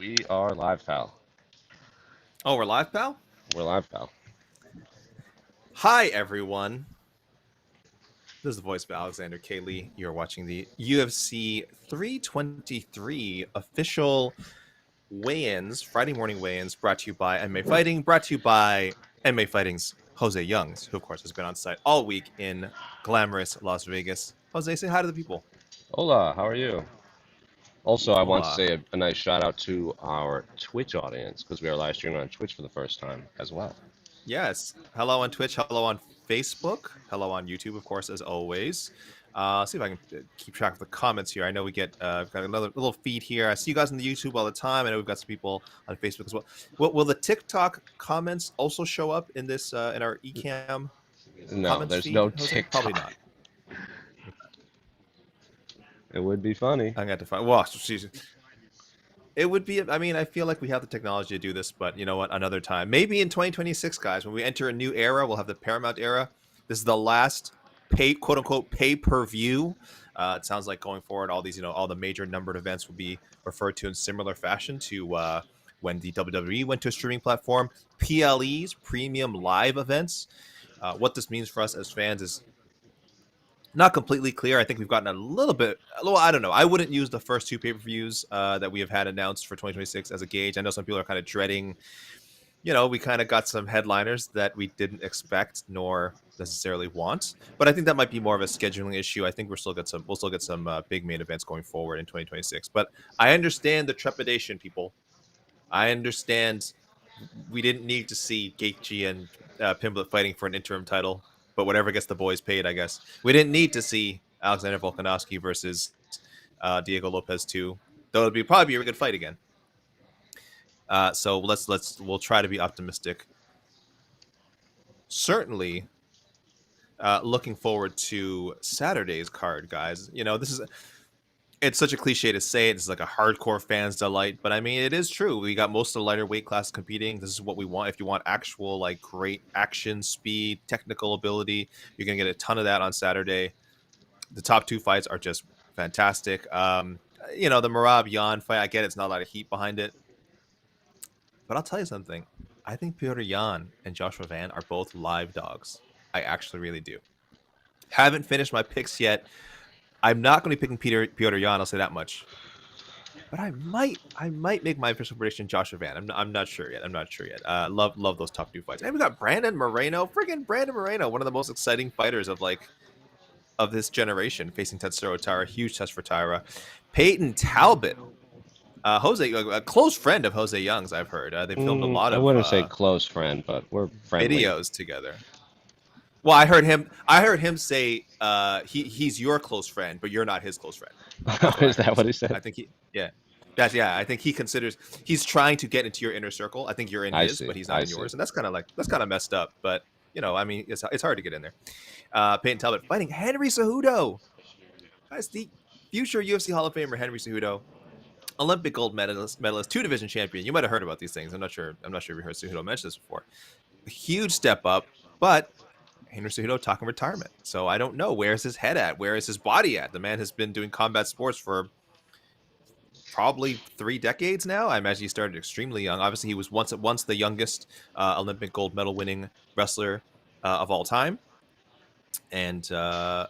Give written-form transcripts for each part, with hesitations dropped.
We are live, pal. Oh, we're live, pal? We're live, pal. Hi, everyone. This is the voice of Alexander K. Lee. You're watching the UFC 323 official weigh-ins, Friday morning weigh-ins, brought to you by MMA Fighting, brought to you by MMA Fighting's Jose Youngs, who, of course, has been on site all week in glamorous Las Vegas. Jose, say hi to the people. Hola, how are you? Also, I want to Hola. say a nice shout out to our Twitch audience because we are live streaming on Twitch for the first time as well. Yes. Hello on Twitch. Hello on Facebook. Hello on YouTube, of course, as always. See if I can keep track of the comments here. I know we get got another little feed here. I see you guys on the YouTube all the time. I know we've got some people on Facebook as well. Will the TikTok comments also show up in this in our Ecamm No, comments there's feed? no Jose? Probably TikTok. not. It would be funny. I'm gonna have to find. Well, it would be. I mean, I feel like we have the technology to do this, but you know what? Another time, maybe in 2026, guys, when we enter a new era, we'll have the Paramount era. This is the last quote unquote pay per view. It sounds like going forward, all these, all the major numbered events will be referred to in similar fashion to when the WWE went to a streaming platform. PLEs, premium live events. What this means for us as fans is not completely clear. I think we've gotten a little bit. Well, I don't know. I wouldn't use the first two pay-per-views that we have had announced for 2026 as a gauge. I know some people are kind of dreading. We kind of got some headliners that we didn't expect nor necessarily want. But I think that might be more of a scheduling issue. I think we'll still get some big main events going forward in 2026. But I understand the trepidation, people. I understand we didn't need to see Gaethje and Pimblett fighting for an interim title, but whatever gets the boys paid, I guess. We didn't need to see Alexander Volkanovski versus Diego Lopez too, though it'd probably be a good fight again. So we'll try to be optimistic. Certainly, looking forward to Saturday's card, guys. It's such a cliche to say it. It's like a hardcore fan's delight, but I mean, it is true. We got most of the lighter weight class competing. This is what we want. If you want actual, like, great action, speed, technical ability, you're going to get a ton of that on Saturday. The top two fights are just fantastic. The Merab Yan fight, I get it's not a lot of heat behind it, but I'll tell you something. I think Petr Yan and Joshua Van are both live dogs. I actually really do. Haven't finished my picks yet. I'm not going to be picking Petr Yan. I'll say that much. But I might make my official prediction Joshua Van. I'm not sure yet. Love those top two fights. And we got Brandon Moreno. Friggin' Brandon Moreno, one of the most exciting fighters of this generation, facing Tatsuro Taira. Huge test for Taira. Peyton Talbot. Jose, a close friend of Jose Young's, I've heard. They filmed a lot I of wouldn't say close friend, but we're friendly. videos together. Well, I heard him say he's your close friend, but you're not his close friend. Is that what he said? I think I think he's trying to get into your inner circle. I think you're in his, but he's not in yours, and that's kind of messed up. But I mean, it's hard to get in there. Peyton Talbot fighting Henry Cejudo. Guys, the future UFC Hall of Famer Henry Cejudo, Olympic gold medalist, 2-division champion. You might have heard about these things. I'm not sure if you heard Cejudo mention this before. A huge step up, but Henry Cejudo talking retirement. So I don't know, where's his head at? Where is his body at? The man has been doing combat sports for probably 3 decades now. I imagine he started extremely young. Obviously, he was once the youngest Olympic gold medal winning wrestler of all time. And now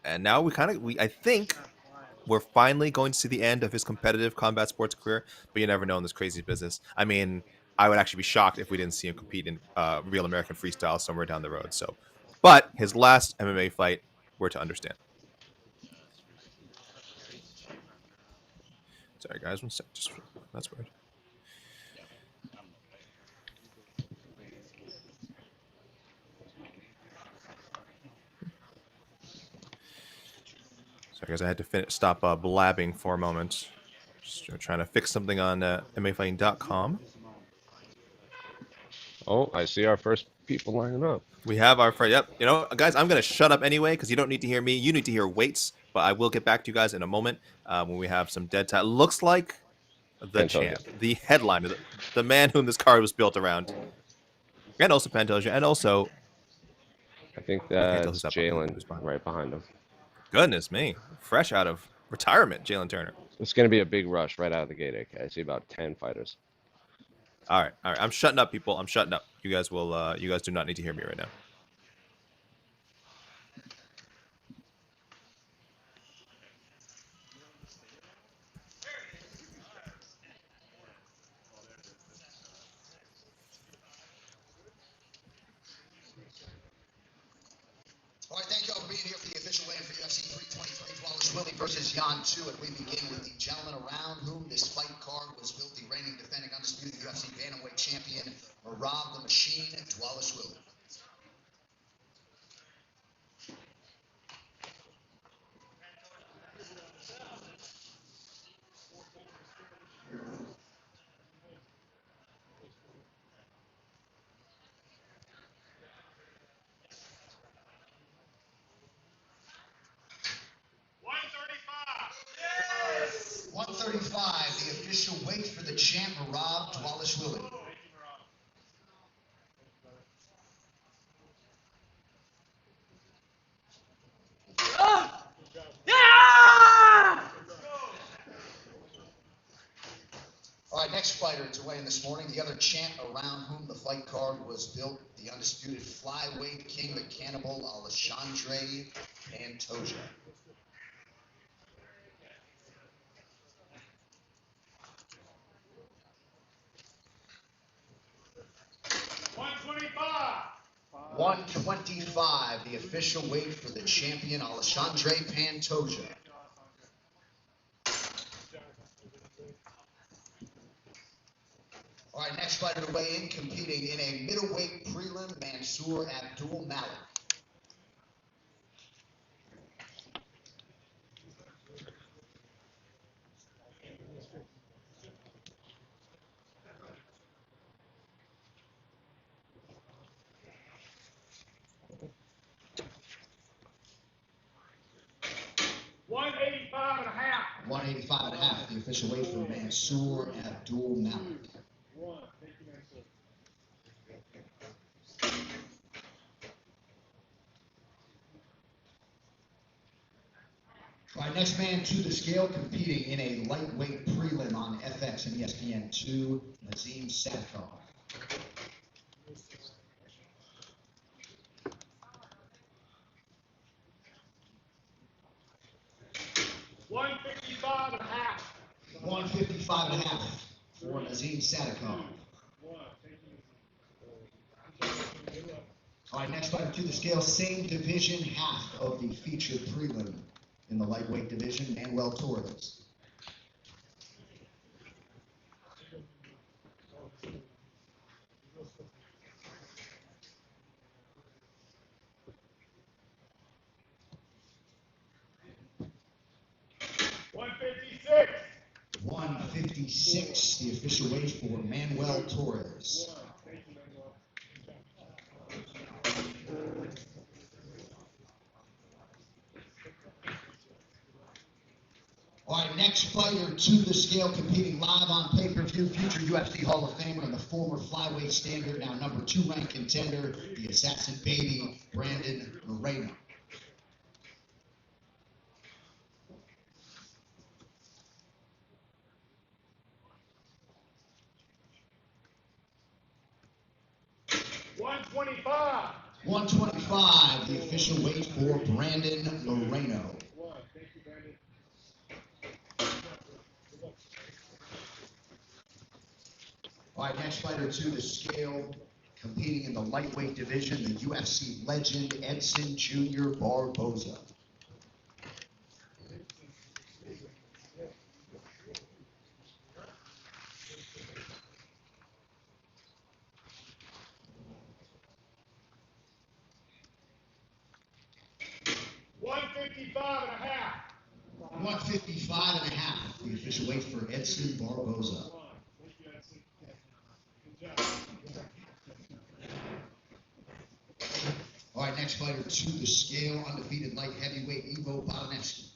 I think we're finally going to see the end of his competitive combat sports career, but you never know in this crazy business. I mean, I would actually be shocked if we didn't see him compete in Real American Freestyle somewhere down the road. So, but his last MMA fight, we're to understand. Sorry, guys. One sec. That's weird. Sorry, guys. I had to stop blabbing for a moment. Just trying to fix something on MMAfighting.com. Oh, I see our first people lining up. We have our first. Yep. Guys, I'm going to shut up anyway because you don't need to hear me. You need to hear weights. But I will get back to you guys in a moment when we have some dead time. Looks like the champ, the headliner, the man whom this card was built around, and also Pantoja, and also I think that's Jalen right behind him. Goodness me, fresh out of retirement, Jalen Turner. It's going to be a big rush right out of the gate, AK. I see about 10 fighters. All right. I'm shutting up, people. I'm shutting up. You guys will. You guys do not need to hear me right now. All right, thank you all for being here for the official weigh-in for UFC 323, Dvalishvili versus Jan 2. And we begin with the gentleman around whom this fight card was built, the reigning, defending, undisputed UFC bantamweight champion, Merab the Machine Dvalishvili. Yes! 135, the official weight for the champ, Merab Dvalishvili. All right, next fighter to weigh in this morning, the other champ around whom the fight card was built, the undisputed flyweight king, the cannibal, Alexandre Pantoja. $125, the official weight for the champion, Alexandre Pantoja. All right, next fighter to weigh in, competing in a middleweight prelim, Mansour Abdul Malik. $185.5, the official weight for Mansour Abdul Malik. All right, next man to the scale, competing in a lightweight prelim on FX and ESPN2, Nazim Sadikov. $155.5 for Nazim Sadikov. All right, next fighter to the scale, same division, half of the featured prelim in the lightweight division, Manuel Torres. $156, the official weight for Manuel Torres. All right, next fighter to the scale, competing live on pay-per-view, future UFC Hall of Famer and the former flyweight standard, now number 2 ranked contender, the Assassin Baby, Brandon Moreno. $125, the official weight for Brandon Moreno. All right, next fighter to the scale, competing in the lightweight division, the UFC legend Edson Jr. Barboza. $155.5, the official weight for Edson Barboza. All right, next fighter to the scale, undefeated light heavyweight Ivo Botanevsky.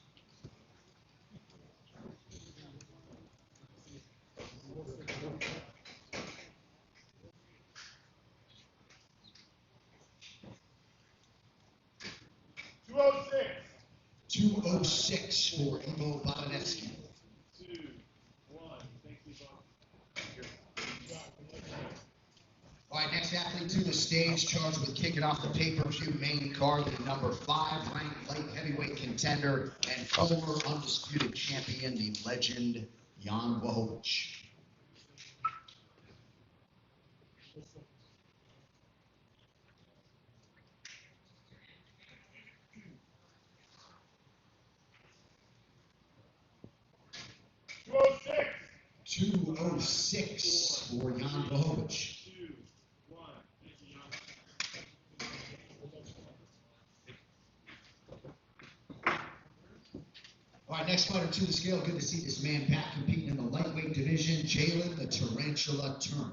$206 for Ivo Botanevsky. right, next athlete to the stage, charged with kicking off the pay-per-view main card, the number 5 ranked light heavyweight contender and former undisputed champion, the legend Jan Blachowicz. .206 for Jan Blachowicz. All right, next fighter to the scale. Good to see this man, Pat, competing in the lightweight division. Jalen the Tarantula Turner.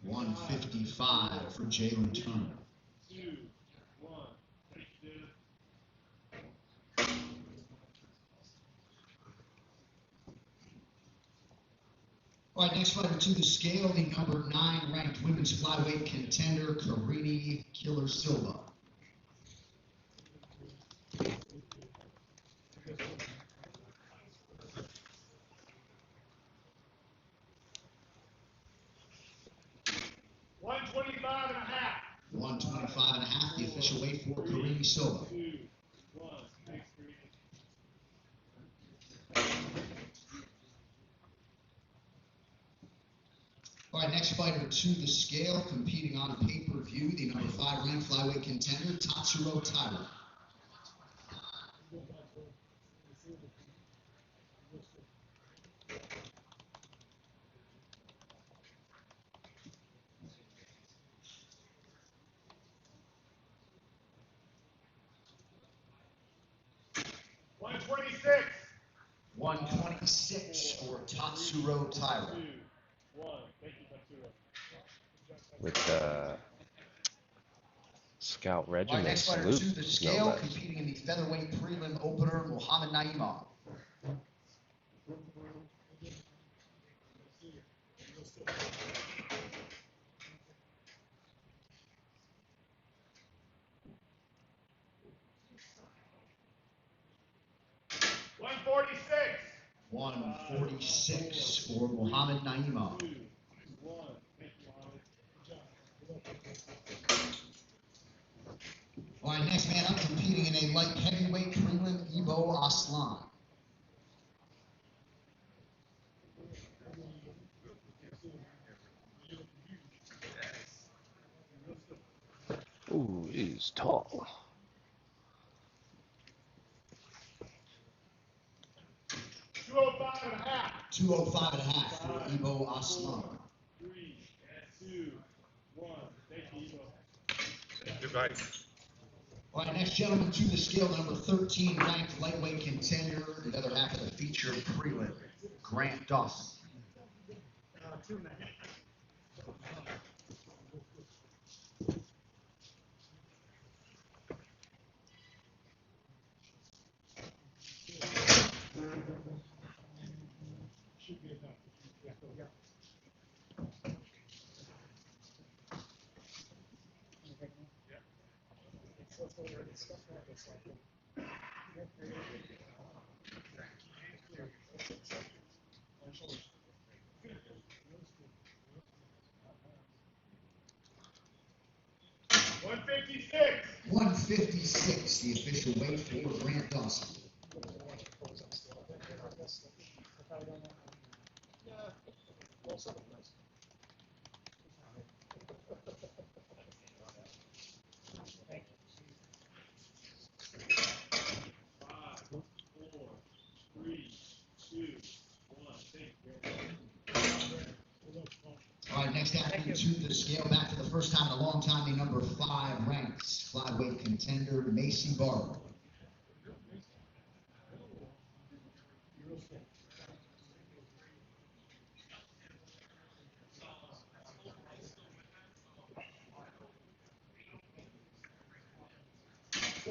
.155 for Jalen Turner. All right, next fighter to the scale, the number 9 ranked women's flyweight contender, Karini Killer Silva. .125.5, the official weight for Karini Silva. All right, next fighter to the scale, competing on pay-per-view, the number 5 ranked flyweight contender, Tatsuro Taira. .126 for Tatsuro Taira. With Scout All right, Regiment next fighter salute, to the no scale, less. competing in the featherweight prelim opener, Muhammad Naimov. .146 for Muhammad Naimov. All right, next man up, competing in a light heavyweight prelim, Ibo Aslan. Ooh, he's tall. .205.5 for Ibo Aslan. Goodbye. All right, next gentleman to the scale, number 13 ranked lightweight contender, the other half of the feature prelim, Grant Dawson. .156, the official weight for Grant Dawson. All right, next athlete to the scale, back for the first time in a long time, the number 5 ranked flyweight contender, Macy Barber.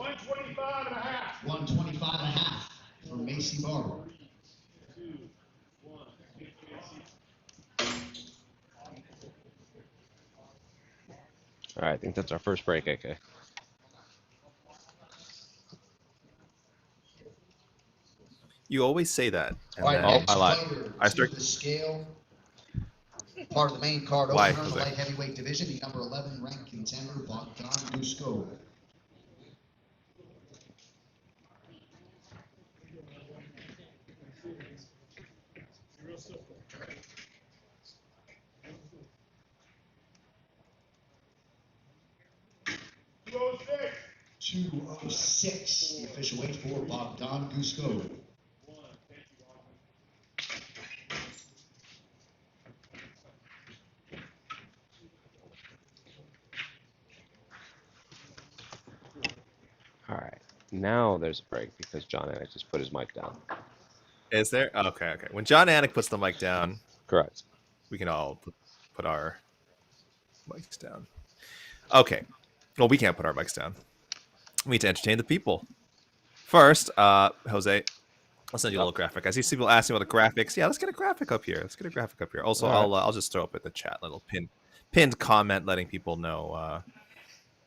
125.5 for Macy Barber. All right, I think that's our first break, AK. You always say that. And All right, then next I lied. fighter I to start. the scale. Part of the main card Why, opener in the Jose? light heavyweight division, the number 11 ranked contender, Bogdan Dusko. .206, the official weight for Bogdan Dusko. All right, now there's a break because John Anik just put his mic down. Is there? Okay. When John Anik puts the mic down, Correct. we can all put our mics down. Okay. Well, we can't put our mics down. We need to entertain the people. First, Jose, I'll send you a little graphic. I see people asking about the graphics. Yeah, let's get a graphic up here. Also, All I'll just throw up in the chat a little pinned comment letting people know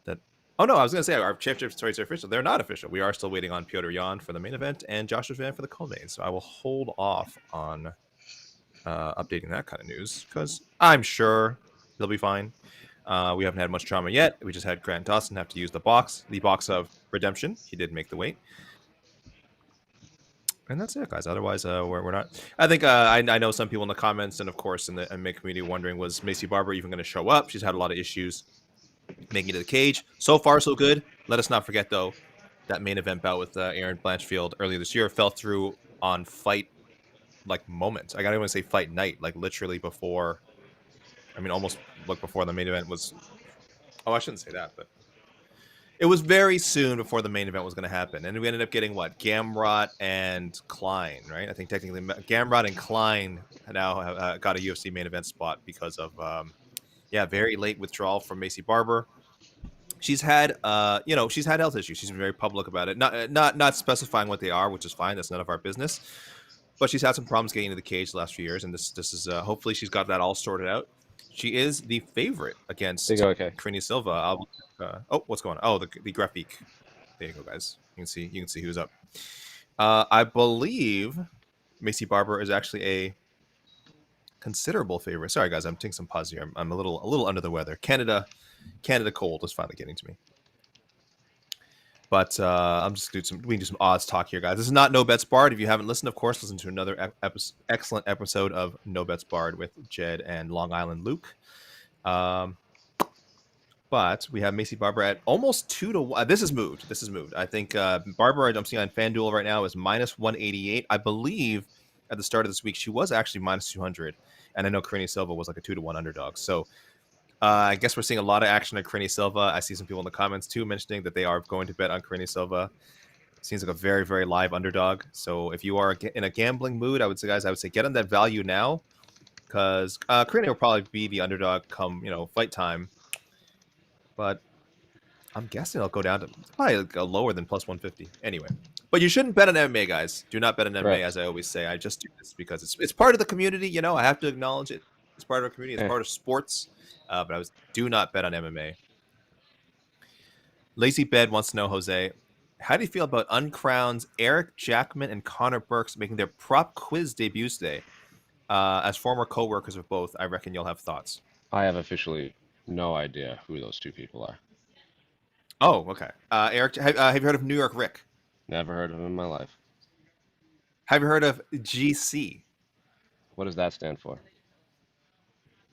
that. Oh no, I was gonna say our championship stories are official. They're not official. We are still waiting on Piotr Jan for the main event and Joshua Van for the co-main. So I will hold off on updating that kind of news because I'm sure they'll be fine. We haven't had much trauma yet. We just had Grant Dawson have to use the box of redemption. He did make the weight. And that's it, guys. Otherwise, we're not. I think I know some people in the comments and, of course, in the MMA community wondering, was Macy Barber even going to show up? She's had a lot of issues making it to the cage. So far, so good. Let us not forget, though, that main event bout with Erin Blanchfield earlier this year fell through on fight moments. I gotta even say fight night, literally before. I mean, almost before the main event was. Oh, I shouldn't say that, but it was very soon before the main event was going to happen, and we ended up getting what Gamrot and Klein, right? I think technically Gamrot and Klein now got a UFC main event spot because of very late withdrawal from Macy Barber. She's had she's had health issues. She's been very public about it, not specifying what they are, which is fine. That's none of our business. But she's had some problems getting into the cage the last few years, and this is hopefully she's got that all sorted out. She is the favorite against Karine Silva. What's going on? Oh, the graphic. There you go, guys. You can see who's up. I believe Macy Barber is actually a considerable favorite. Sorry, guys, I'm taking some pause here. I'm a little under the weather. Canada cold is finally getting to me. But I'm just we can do some odds talk here, guys. This is not No Bets Barred. If you haven't listened, of course, listen to another excellent episode of No Bets Barred with Jed and Long Island Luke. But we have Macy Barber at almost 2-1. This is moved. I think Barber, I'm seeing on FanDuel right now, is minus 188. I believe at the start of this week she was actually minus 200, and I know Karine Silva was like a 2-1 underdog. So. I guess we're seeing a lot of action on Karine Silva. I see some people in the comments too mentioning that they are going to bet on Karine Silva. Seems like a very, very live underdog. So if you are in a gambling mood, I would say get on that value now, because Karine will probably be the underdog come fight time. But I'm guessing it'll go down to probably go lower than plus 150. Anyway, but you shouldn't bet on MMA, guys. Do not bet on MMA, right. As I always say. I just do this because it's part of the community. I have to acknowledge it. It's part of our community. It's part of sports. But do not bet on MMA. Lazy Bed wants to know, Jose, how do you feel about Uncrowned's Eric Jackman and Connor Burks making their prop quiz debuts today? As former co-workers of both, I reckon you'll have thoughts. I have officially no idea who those two people are. Oh, okay. Eric, have you heard of New York Rick? Never heard of him in my life. Have you heard of GC? What does that stand for?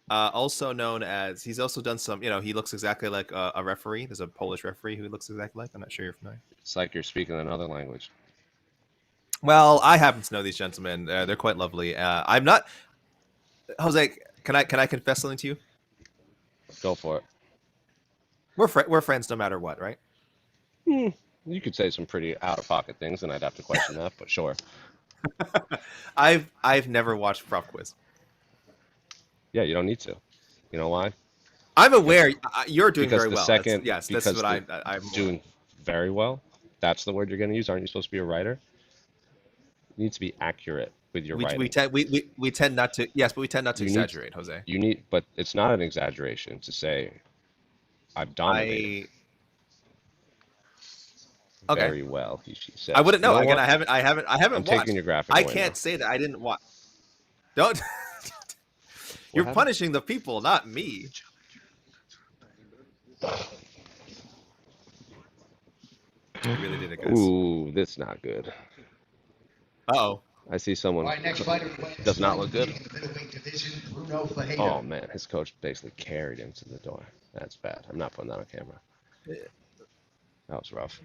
Also known as, he's also done some, he looks exactly like a referee. There's a Polish referee who looks exactly like. I'm not sure you're familiar. It's like you're speaking another language. Well, I happen to know these gentlemen. They're quite lovely. I'm not. Jose, can I confess something to you? Go for it. We're friends no matter what, right? You could say some pretty out of pocket things, and I'd have to question that, but sure. I've never watched Prop Quiz. Yeah, you don't need to. You know why? I'm aware you're doing very well. Second, that's what I'm doing very well. That's the word you're going to use. Aren't you supposed to be a writer? You need to be accurate with your We writing. tend not to. Yes, but we tend not to You need exaggerate, Jose. but it's not an exaggeration to say I've dominated Okay. very well. She I says, wouldn't you know. know Again, what? I I'm haven't taking watched. your graphic I away now. can't say that I didn't watch. Don't. What You're happened? punishing the people, not me. You really did it, guys. Ooh, that's not good. Uh-oh. I see All someone right, next fighter weighing does not look good. in the middleweight division, Bruno Ferreira. Oh man, his coach basically carried him to the door. That's bad. I'm not putting that on camera. That was rough.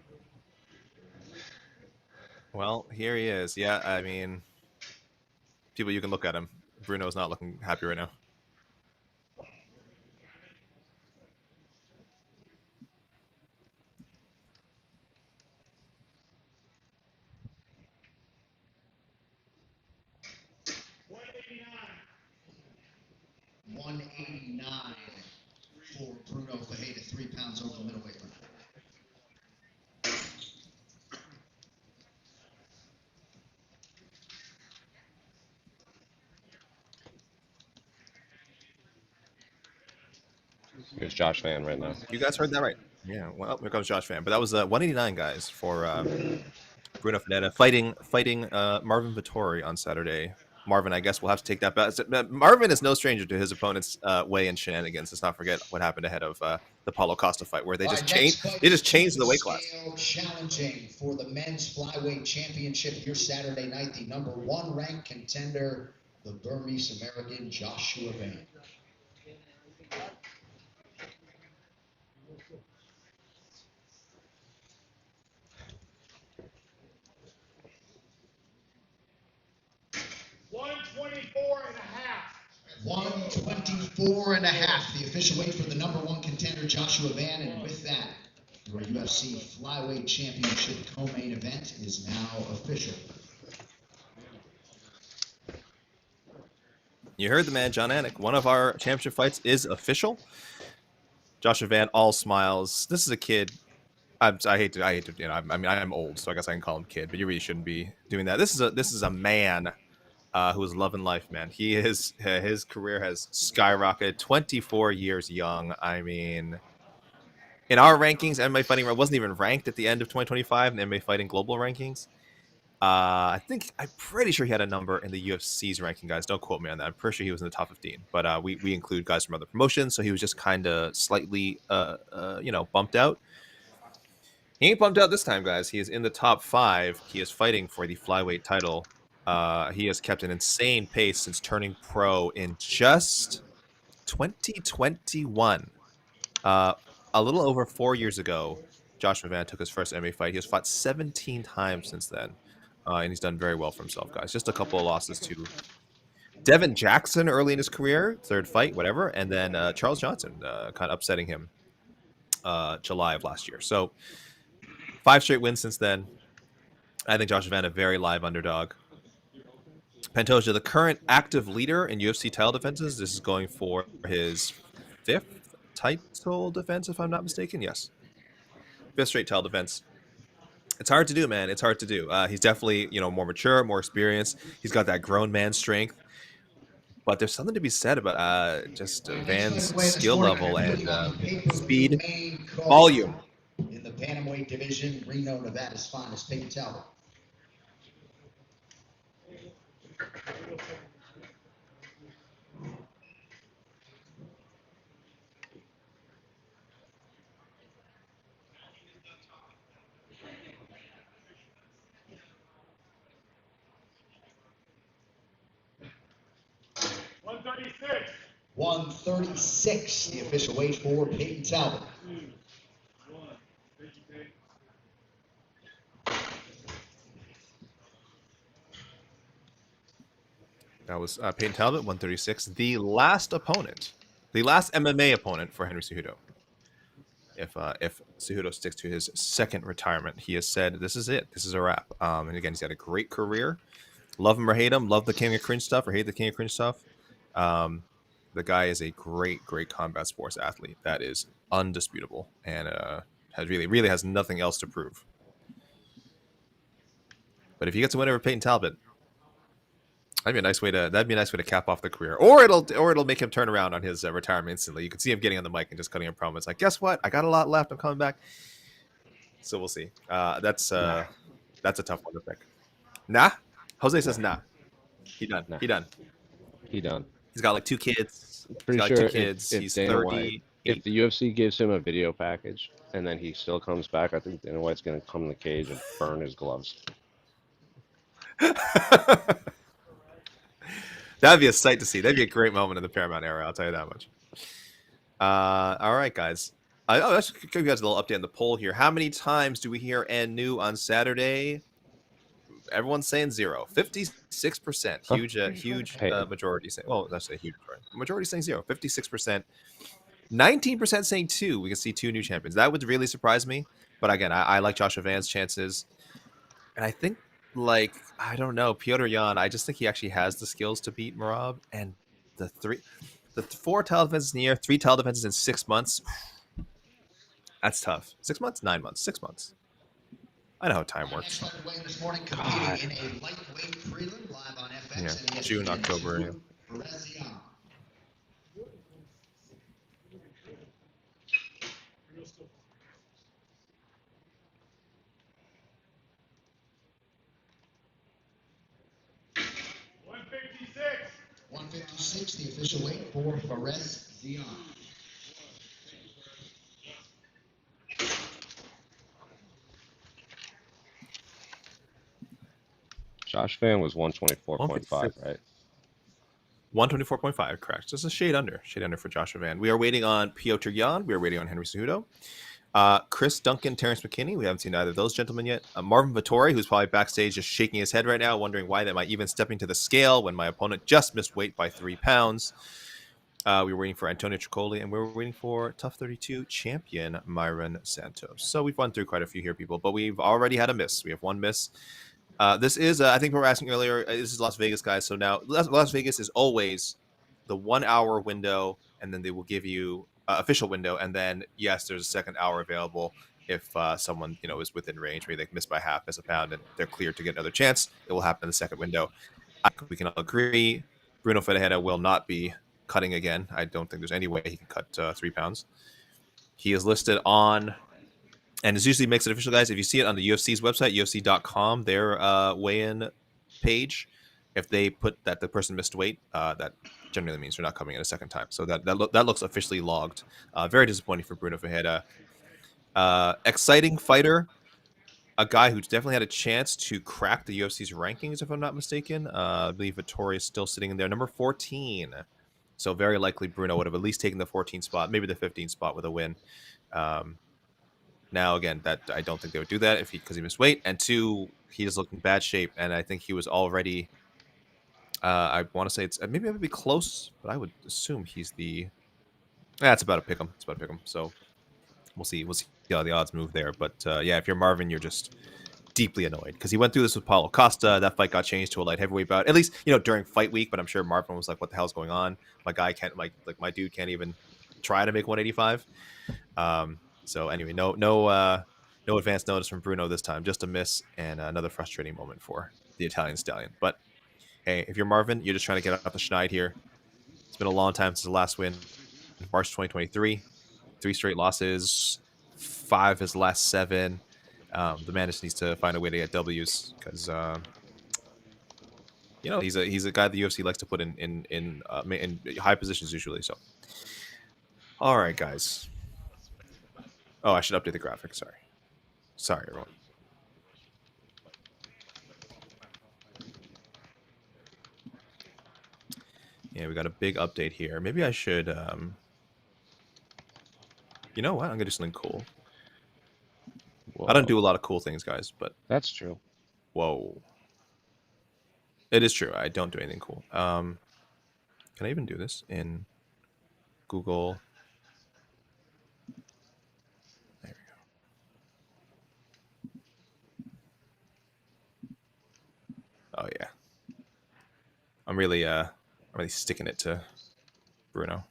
Well, here he is. Yeah, I mean, people, you can look at him. Bruno's not looking happy right now. $189 for Bruno Ferreira, 3 pounds over the middleweight limit. Here's Josh Fan right now. You guys heard that right. Yeah, well, here comes Josh Fan. But that was 189, guys, for Bruno Ferreira fighting Marvin Vittori on Saturday. Marvin, I guess we'll have to take that back. Marvin is no stranger to his opponent's weigh-in shenanigans. Let's not forget what happened ahead of the Paulo Costa fight, where they just changed. They just changed the weight class. Challenging for the men's flyweight championship here Saturday night, the #1 ranked contender, the Burmese American Joshua Van. $124.5, the official weight for the #1 contender, Joshua Van. And with that, your UFC Flyweight Championship co-main event is now official. You heard the man, John Anik. One of our championship fights is official. Joshua Van, all smiles. This is a kid. I hate to, you know, I mean, I'm old, so I guess I can call him kid, but you really shouldn't be doing that. This is a man who is loving life, man. He is, his career has skyrocketed. 24 years young. I mean, in our rankings, MMA Fighting wasn't even ranked at the end of 2025 in MMA Fighting global rankings. I'm pretty sure he had a number in the UFC's ranking, guys. Don't quote me on that. I'm pretty sure he was in the top 15. But we include guys from other promotions, so he was just kind of slightly, bumped out. He ain't bumped out this time, guys. He is in the top 5. He is fighting for the flyweight title. He has kept an insane pace since turning pro in just 2021. A little over 4 years ago, Joshua Van took his first MMA fight. He has fought 17 times since then, and he's done very well for himself, guys. Just a couple of losses to Devin Jackson early in his career, third fight, whatever, and then Charles Johnson kind of upsetting him July of last year. So 5 straight wins since then. I think Joshua Van a very live underdog. Pantoja, the current active leader in UFC title defenses. This is going for his 5th title defense, if I'm not mistaken. Yes. 5th straight title defense. It's hard to do, man. It's hard to do. He's definitely, more mature, more experienced. He's got that grown man strength. But there's something to be said about just Van's skill level and speed, volume. In the bantamweight division, Reno, Nevada's finest, Peyton Talbot. $136, the official weight for Peyton Talbot. That was Peyton Talbot, 136. The last opponent, the last MMA opponent for Henry Cejudo. If Cejudo sticks to his second retirement, he has said, this is it. This is a wrap. And again, he's had a great career. Love him or hate him. Love the King of Cringe stuff or hate the King of Cringe stuff. The guy is a great, great combat sports athlete. That is undisputable. And really has nothing else to prove. But if he gets a win over Peyton Talbot, that'd be a nice way to cap off the career, or it'll make him turn around on his retirement instantly. You can see him getting on the mic and just cutting a promo. It's like, guess what? I got a lot left. I'm coming back. So we'll see. That's a tough one to pick. Nah, Jose says nah. He done. Nah. He done. He done. He's got like 2 kids. Pretty He's got sure like 2 kids. if He's Dana White, 38. if the UFC gives him a video package and then he still comes back, I think Dana White's gonna come in the cage and burn his gloves. That'd be a sight to see. That'd be a great moment in the Paramount era. I'll tell you that much. All right, guys. Let's give you guys a little update on the poll here. How many times do we hear "and new" on Saturday? Everyone's saying 0. 56%. Huge majority saying. Well, that's a huge majority. Majority saying 0. 56%. 19% saying 2. We can see 2 new champions. That would really surprise me. But again, I like Joshua Van's chances, and I think, like, I don't know, Piotr Jan. I just think he actually has the skills to beat Merab. And the 4 title defenses in a year, 3 title defenses in 6 months. That's tough. 6 months, 9 months, 6 months. I know how time works. God. Yeah, June, October. Yeah. $156, the official weight for Perez Zion. Josh Van was 124.5, right? 124.5, correct. Just a shade under for Joshua Van. We are waiting on Piotr Jan. We are waiting on Henry Cejudo. Chris Duncan, Terrence McKinney. We haven't seen either of those gentlemen yet. Marvin Vettori, who's probably backstage just shaking his head right now, wondering why am I even stepping to the scale when my opponent just missed weight by 3 pounds. We were waiting for Antonio Tricoli, and we were waiting for Tough 32 champion Myron Santos. So we've run through quite a few here, people, but we've already had a miss. We have 1 miss. This is, I think we were asking earlier, this is Las Vegas, guys. So now Las Vegas is always the 1 hour window, and then they will give you official window. And then, yes, there's a second hour available if someone, is within range. Maybe they missed by half, miss a pound, and they're cleared to get another chance. It will happen in the second window. We can all agree Bruno Ferreira will not be cutting again. I don't think there's any way he can cut 3 pounds. He is listed on... And it usually makes it official, guys. If you see it on the UFC's website, UFC.com, their weigh-in page, if they put that the person missed weight, that generally means they're not coming in a second time. So that looks officially logged. Very disappointing for Bruno Ferreira. Exciting fighter. A guy who's definitely had a chance to crack the UFC's rankings, if I'm not mistaken. I believe Vettori is still sitting in there. Number 14. So very likely Bruno would have at least taken the 14th spot, maybe the 15th spot with a win. Now, again, that I don't think they would do that because he missed weight. And 2, he just looked in bad shape. And I think he was already, I want to say it's, maybe it would be close, but I would assume he's the, it's about to pick him. It's about to pick him. So we'll see how the odds move there. But yeah, if you're Marvin, you're just deeply annoyed because he went through this with Paulo Costa. That fight got changed to a light heavyweight bout, at least, during fight week. But I'm sure Marvin was like, what the hell's going on? My guy can't, my dude can't even try to make 185. So anyway, no advance notice from Bruno this time. Just a miss and another frustrating moment for the Italian stallion. But hey, if you're Marvin, you're just trying to get off the schneid here. It's been a long time since the last win. March 2023, 3 straight losses, 5 of his last 7. The man just needs to find a way to get W's because he's a guy the UFC likes to put in high positions usually. So, all right, guys. Oh, I should update the graphic. Sorry, everyone. Yeah, we got a big update here. Maybe I should, you know what? I'm going to do something cool. Whoa. I don't do a lot of cool things, guys, but... That's true. Whoa. It is true. I don't do anything cool. Can I even do this in Google... Oh yeah, I'm really sticking it to Bruno.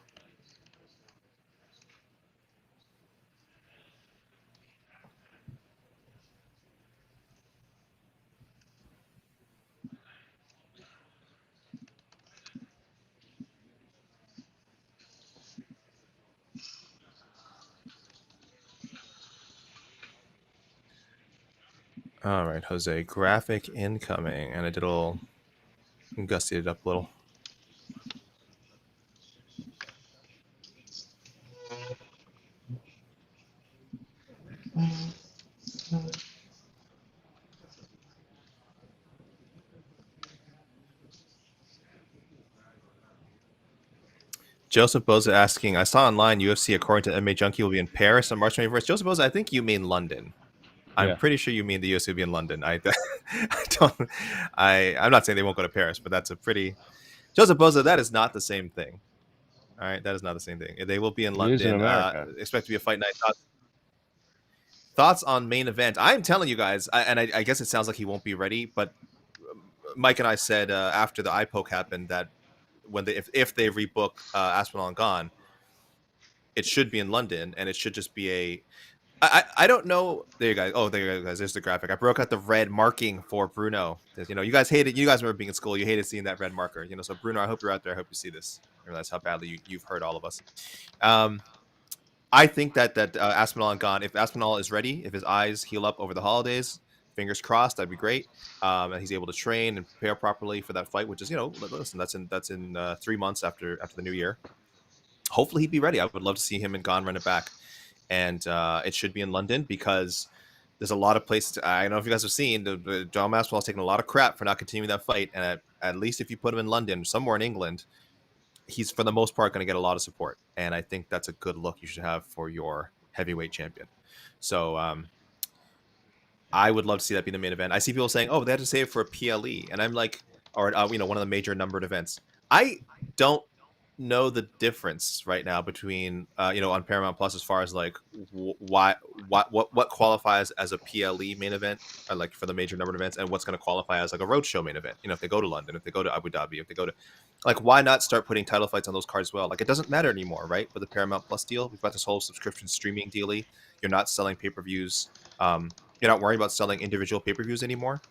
All right, Jose, graphic incoming, and I did a little gussied it up a little. Joseph Boza asking, I saw online UFC according to MMA Junkie will be in Paris on March 21st. Joseph Boza, I think you mean London. I'm Yeah. pretty sure you mean the UFC will be in London. I'm not saying they won't go to Paris, but that's a pretty Joseph Boza, that is not the same thing. All right, that is not the same thing. They will be in He is in London. America. Expect to be a fight night. Thoughts on main event? I'm telling you guys, I guess it sounds like he won't be ready, but Mike and I said after the eye poke happened that when if they rebook Aspinall and Gone, it should be in London, and it should just be a. I don't know. There you guys. Oh, there you guys. There's the graphic. I broke out the red marking for Bruno. You know, you guys hated. You guys remember being in school. You hated seeing that red marker. You know, so Bruno, I hope you're out there. I hope you see this. I realize how badly you've hurt all of us. I think that Aspinall and Gone. If Aspinall is ready, if his eyes heal up over the holidays, fingers crossed, that'd be great. And he's able to train and prepare properly for that fight, which is, you know, listen, that's in 3 months after the new year. Hopefully he'd be ready. I would love to see him and Gone run it back, and it should be in London because there's a lot of places. I don't know if you guys have seen John Aspinall's taking a lot of crap for not continuing that fight, and at least if you put him in London, somewhere in England, he's for the most part going to get a lot of support, and I think that's a good look you should have for your heavyweight champion. So I would love to see that be the main event. I see people saying, "Oh, they had to save it for a PLE," and I'm like, or you know, one of the major numbered events. I don't know the difference right now between you know, on Paramount Plus as far as like what qualifies as a PLE main event, or like for the major numbered events, and what's going to qualify as like a roadshow main event. You know, if they go to London, if they go to Abu Dhabi, if they go to, like, why not start putting title fights on those cards as well? Like, it doesn't matter anymore, right? With the Paramount Plus deal, we've got this whole subscription streaming dealy. You're not selling pay-per-views. You're not worrying about selling individual pay-per-views anymore.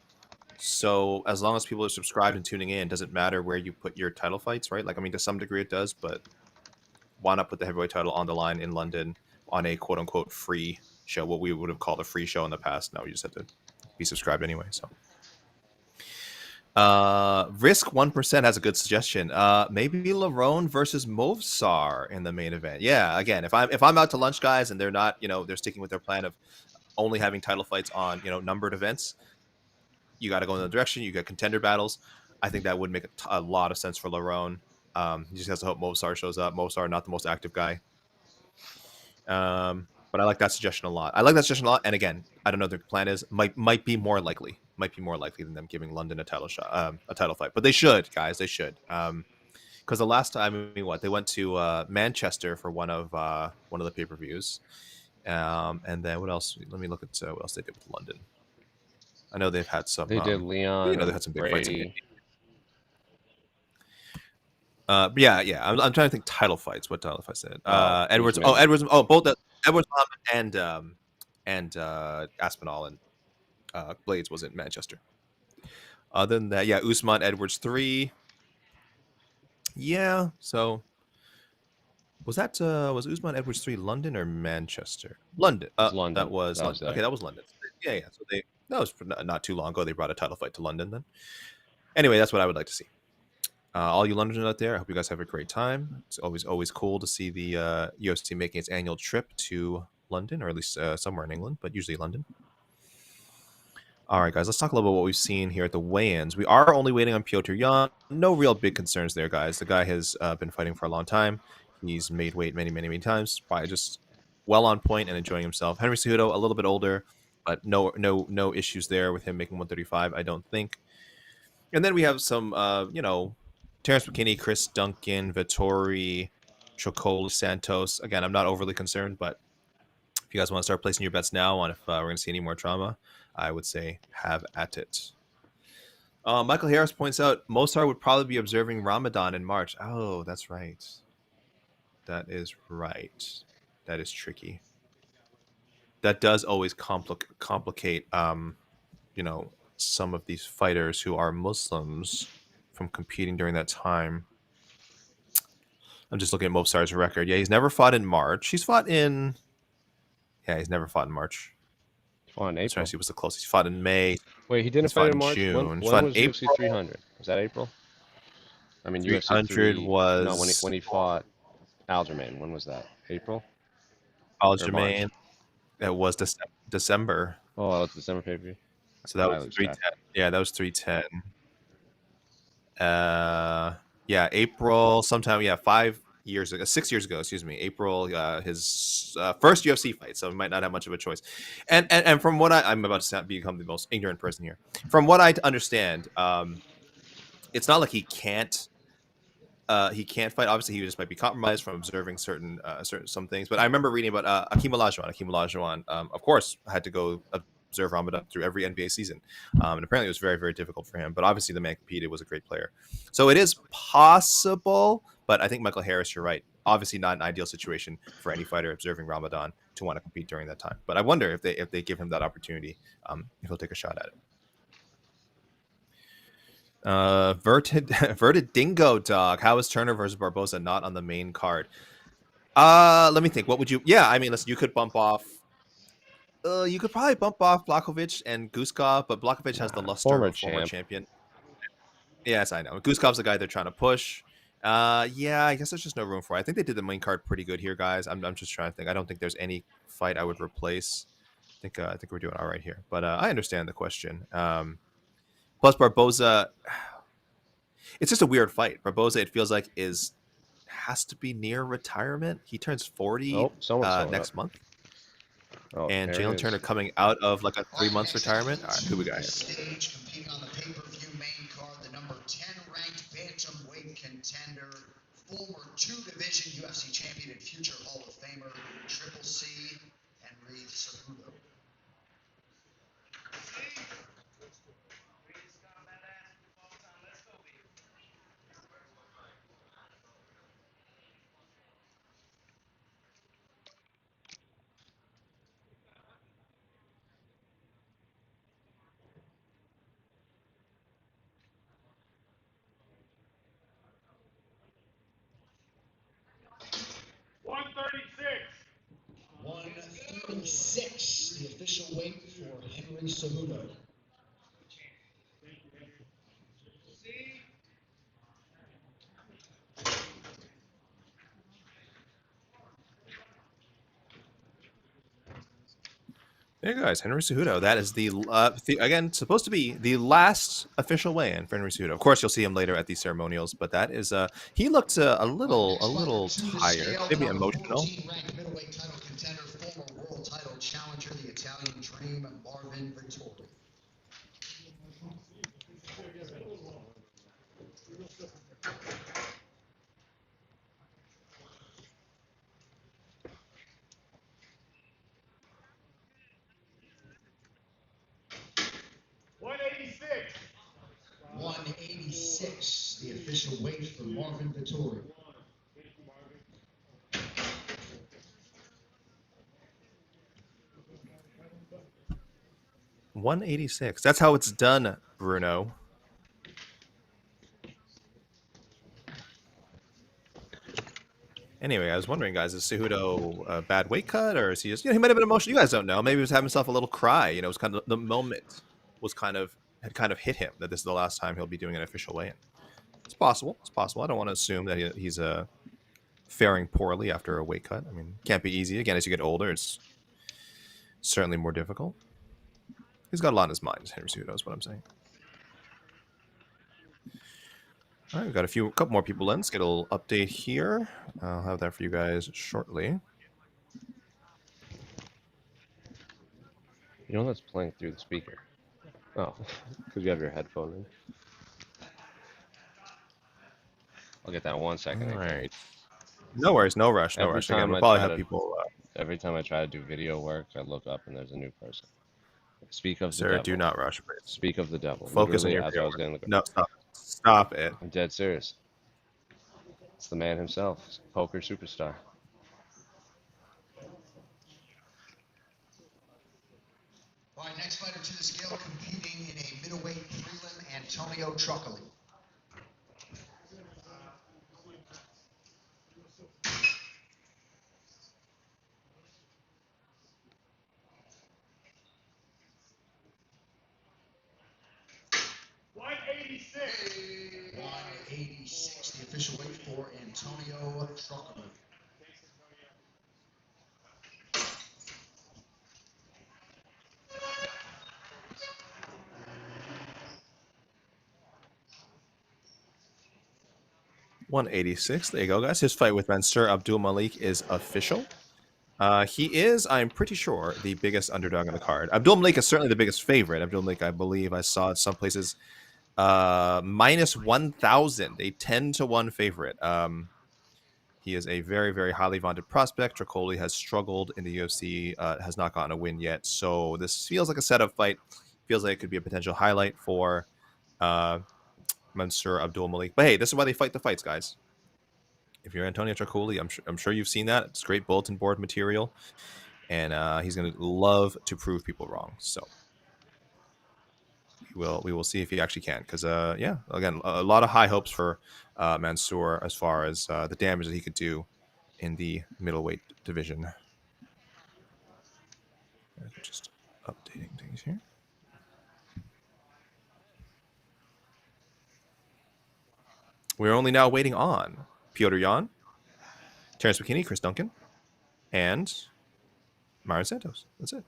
So as long as people are subscribed and tuning in, doesn't matter where you put your title fights, right? Like, I mean, to some degree it does, but why not put the heavyweight title on the line in London on a quote-unquote free show, what we would have called a free show in the past. Now you just have to be subscribed anyway. So Risk 1% has a good suggestion. Maybe Lerone versus Movsar in the main event. Yeah, again, if I'm out to lunch, guys, and they're not, you know, they're sticking with their plan of only having title fights on, you know, numbered events, you got to go in the direction. You got contender battles. I think that would make a lot of sense for Lerone. He just has to hope Movsar shows up. Movsar, not the most active guy. But I like that suggestion a lot. And again, I don't know what their plan is. Might be more likely. Might be more likely than them giving London a title shot, a title fight. But they should, guys. They should. Because the last time, I mean, they went to Manchester for one of the pay-per-views. And then what else? Let me look at what else they did with London. I know they've had some. They did Leon. You know, they had some big Brady. fights. Yeah. I'm trying to think title fights. What title fights did? Edwards. Usman. Edwards. Both Edwards and Aspinall and Blades was in Manchester. Other than that, yeah, Usman Edwards 3. Yeah. So was Usman Edwards 3 London or Manchester? London. London. That was London. Okay, there. that was London. Yeah. So that was not too long ago. They brought a title fight to London then. Anyway, that's what I would like to see. All you Londoners out there, I hope you guys have a great time. It's always cool to see the UFC making its annual trip to London, or at least somewhere in England, but usually London. All right, guys, let's talk a little bit about what we've seen here at the weigh-ins. We are only waiting on Piotr Jan. No real big concerns there, guys. The guy has been fighting for a long time. He's made weight many times. Probably just well on point and enjoying himself. Henry Cejudo, a little bit older, but no issues there with him making 135, I don't think. And then we have some, Terrence McKinney, Chris Duncan, Vettori, Chocoli, Santos. Again, I'm not overly concerned, but if you guys want to start placing your bets now on if we're going to see any more drama, I would say have at it. Michael Harris points out Mosar would probably be observing Ramadan in March. Oh, that's right. That is right. That is tricky. That does always complicate, some of these fighters who are Muslims from competing during that time. I'm just looking at Mobsar's record. Yeah, he's never fought in March. He's never fought in March. Oh, in I'm trying April. to see what's the closest. He fought in May. Wait, he didn't He's fight fought in in March? June. He's When fought in was UFC April. 300? Was that April? I mean, UFC 300 3. No, was when he fought Aljamain. When was that? April or March? Aljamain. That was December. Oh, it's December pay-per-view. I So that was completely lose track. 310. Yeah, that was 310. Yeah, April sometime. Yeah, 5 years ago, 6 years ago. Excuse me, April. His first UFC fight, so he might not have much of a choice. And from what I'm about to become the most ignorant person here. From what I understand, it's not like he can't fight. Obviously, he just might be compromised from observing certain some things. But I remember reading about Akeem Olajuwon. Akeem Olajuwon, of course, had to go observe Ramadan through every NBA season, and apparently it was very, very difficult for him. But obviously, the man competed, was a great player, so it is possible. But I think Michael Harris, you're right. Obviously, not an ideal situation for any fighter observing Ramadan to want to compete during that time. But I wonder if they give him that opportunity, if he'll take a shot at it. Verted Dingo Dog. How is Turner versus Barboza not on the main card? Let me think. What would you? Yeah, I mean, listen, you could bump off. You could probably bump off Blachowicz and Guskov, but Blachowicz has the luster of Former a former champ. champion. Yes, I know. Guskov's the guy they're trying to push. Yeah, I guess there's just no room for it. I think they did the main card pretty good here, guys. I'm just trying to think. I don't think there's any fight I would replace. I think we're doing all right here. But I understand the question. Plus Barboza, it's just a weird fight. Barboza, it feels like has to be near retirement. He turns 40 Oh, someone's showing up. next month. Oh, And there it Jalen is. Turner coming out of like a All 3 right, months next up retirement. for All right, the who we got here? stage, competing on the pay-per-view main card, the number 10 ranked bantamweight contender, former two-division UFC champion and future Hall of Famer, Triple C, Henry Cejudo. .136, the official weight for Henry Cejudo. There you guys, Henry Cejudo. That is again supposed to be the last official weigh-in for Henry Cejudo. Of course, you'll see him later at these ceremonials, but that is he looked a little tired, maybe emotional. Middleweight title contender, former world title challenger, the Italian Dream, Marvin Vettori. .186, the official weight for Marvin Vettori. .186. That's how it's done, Bruno. Anyway, I was wondering, guys, is Cejudo a bad weight cut, or is he just, he might have been emotional. You guys don't know. Maybe he was having himself a little cry. It was kind of the moment had kind of hit him that this is the last time he'll be doing an official weigh-in. It's possible. It's possible. I don't want to assume that he's faring poorly after a weight cut. I mean, it can't be easy. Again, as you get older, it's certainly more difficult. He's got a lot on his mind, Henry Cejudo, is what I'm saying. All right, we've got a couple more people in. Let's get a little update here. I'll have that for you guys shortly. You know that's playing through the speaker. Oh, because you have your headphone in. I'll get that in 1 second. All right. No worries. No rush. No rush. Again, we'll probably have people. Every time I try to do video work, I look up and there's a new person. Speak of the Sir, devil. do not rush. Please. Speak of the devil. Focus Literally, on your as I was getting the... No, stop. Stop it. I'm dead serious. It's the man himself, poker superstar. All right, next fighter to the scale, competing in a middleweight prelim, Antonio Truccoli. 186, the official weight for Antonio Trucker. $186. There you go, guys. His fight with Mansour Abdul Malik is official. He is, I'm pretty sure, the biggest underdog on the card. Abdul Malik is certainly the biggest favorite. Abdul Malik, I believe I saw at some places minus 1,000, a 10-1 favorite. He is a very, very highly vaunted prospect. Tricoli has struggled in the UFC, has not gotten a win yet. So this feels like a setup fight. Feels like it could be a potential highlight for Mansour Abdul Malik. But hey, this is why they fight the fights, guys. If you're Antonio Tricoli, I'm sure you've seen that. It's great bulletin board material. And he's going to love to prove people wrong. So we will see if he actually can. Because, yeah, again, a lot of high hopes for Mansour as far as the damage that he could do in the middleweight division. Just updating things here. We're only now waiting on Petr Yan, Terrence McKinney, Chris Duncan, and Myron Santos. That's it.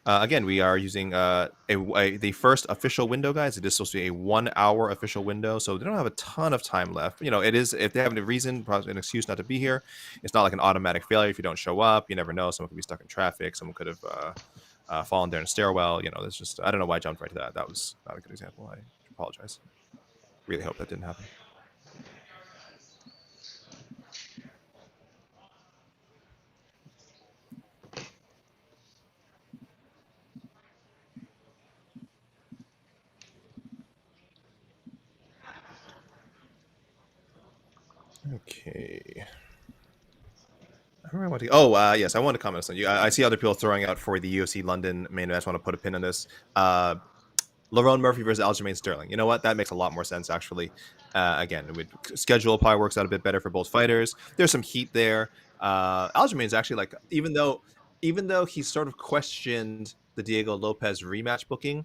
Again, we are using the first official window, guys. It is supposed to be a 1 hour official window, so they don't have a ton of time left. You know, it is, if they have a reason, probably an excuse not to be here, it's not like an automatic failure if you don't show up. You never know. Someone could be stuck in traffic. Someone could have fallen down a stairwell. You know, there's just, I don't know why I jumped right to that. That was not a good example. I apologize. Really hope that didn't happen. Okay. Yes, I want to comment on something. I see other people throwing out for the UFC London main event. I just want to put a pin on this. Lerone Murphy versus Aljamain Sterling. You know what? That makes a lot more sense, actually. Again, schedule probably works out a bit better for both fighters. There's some heat there. Aljamain's actually, like, even though he sort of questioned the Diego Lopez rematch booking,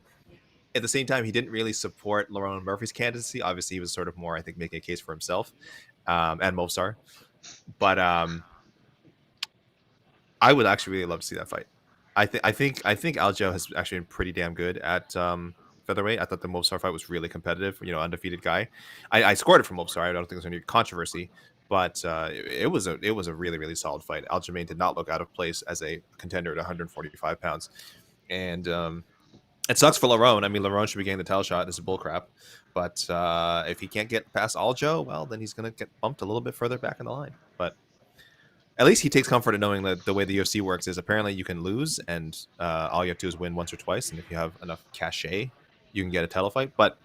at the same time, he didn't really support Lerone Murphy's candidacy. Obviously, he was sort of more, I think, making a case for himself and Movsar. But I would actually really love to see that fight. I think Aljo has actually been pretty damn good at featherweight. I thought the Movsar fight was really competitive. You know, undefeated guy. I scored it from Movsar. I don't think there's any controversy, but it was a really, really solid fight. Aljamain did not look out of place as a contender at 145 pounds, and it sucks for Lerone. I mean, Lerone should be getting the title shot. This is bullcrap. But if he can't get past Aljo, well, then he's going to get bumped a little bit further back in the line. But at least he takes comfort in knowing that the way the UFC works is apparently you can lose, and all you have to do is win once or twice. And if you have enough cachet, you can get a title fight. But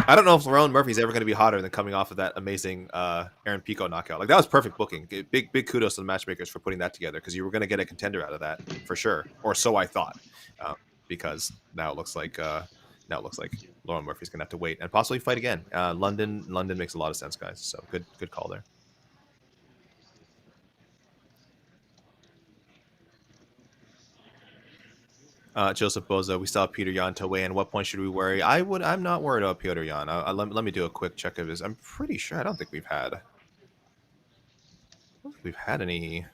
I don't know if Lerone Murphy's ever going to be hotter than coming off of that amazing Aaron Pico knockout. Like, that was perfect booking. Big kudos to the matchmakers for putting that together, because you were going to get a contender out of that for sure, or so I thought. Because now it looks like Lerone Murphy's gonna have to wait and possibly fight again. London makes a lot of sense, guys. So good call there. Joseph Boza, we still have Petr Yan to weigh in. What point should we worry? I'm not worried about Petr Yan. Let me do a quick check of his. I'm pretty sure I don't think we've had any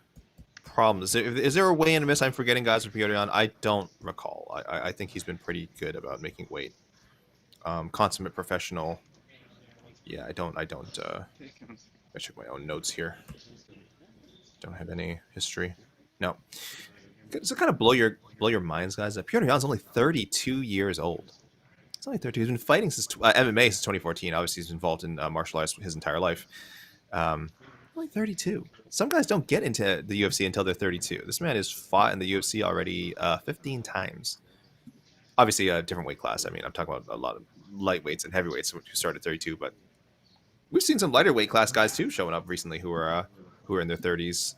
problems. Is there a weigh-in miss I'm forgetting, guys, with Petr Yan? I don't recall. I think he's been pretty good about making weight. Consummate professional. Yeah, I don't. I check my own notes here. Don't have any history. No. Does it kind of blow your minds, guys? Petr Yan's only 32 years old. He's only 32. He's been fighting since MMA since 2014. Obviously, he's involved in martial arts his entire life. Only 32. Some guys don't get into the UFC until they're 32. This man has fought in the UFC already 15 times. Obviously, a different weight class. I mean, I'm talking about a lot of lightweights and heavyweights who started at 32, but we've seen some lighter weight class guys too showing up recently who are in their 30s,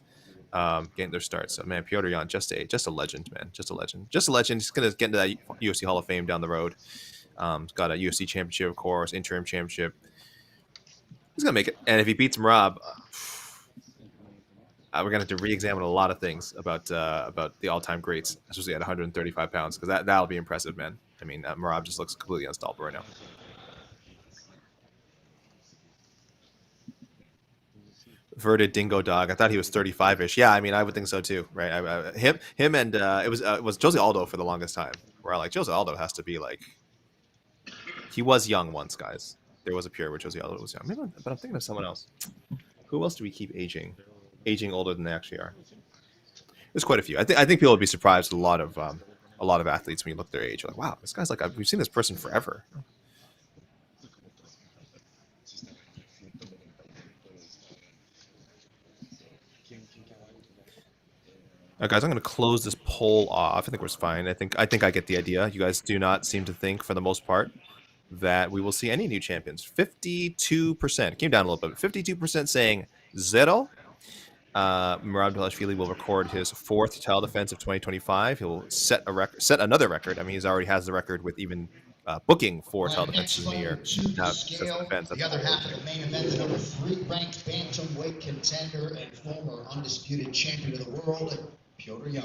getting their start. So, man, Petr Yan, just a legend, man, just a legend. He's gonna get into that UFC Hall of Fame down the road. He's got a UFC championship, of course, interim championship. He's gonna make it, and if he beats Merab, we're gonna have to re-examine a lot of things about the all-time greats, especially at 135 pounds, because that'll be impressive, man. I mean, Merab just looks completely unstoppable right now. Verded Dingo Dog. I thought he was 35-ish. Yeah, I mean, I would think so too, right? Him, and it was Jose Aldo for the longest time. Where I like Jose Aldo has to be like, he was young once, guys. There was a period where Jose Aldo was young. Maybe, but I'm thinking of someone else. Who else do we keep aging older than they actually are? There's quite a few. I think people would be surprised with a lot of athletes when you look at their age. You're like, wow, this guy's like, we've seen this person forever. Guys, I'm going to close this poll off. I think we're fine. I think I get the idea. You guys do not seem to think, for the most part, that we will see any new champions. 52% came down a little bit. 52% saying zero. Merab Dvalishvili will record his 4th title defense of 2025. He'll set another record. I mean, he's already has the record with even booking 4 title defenses in a year. Now, the other half of the main event, the number 3 ranked bantamweight contender and former undisputed champion of the world, Petr Yan.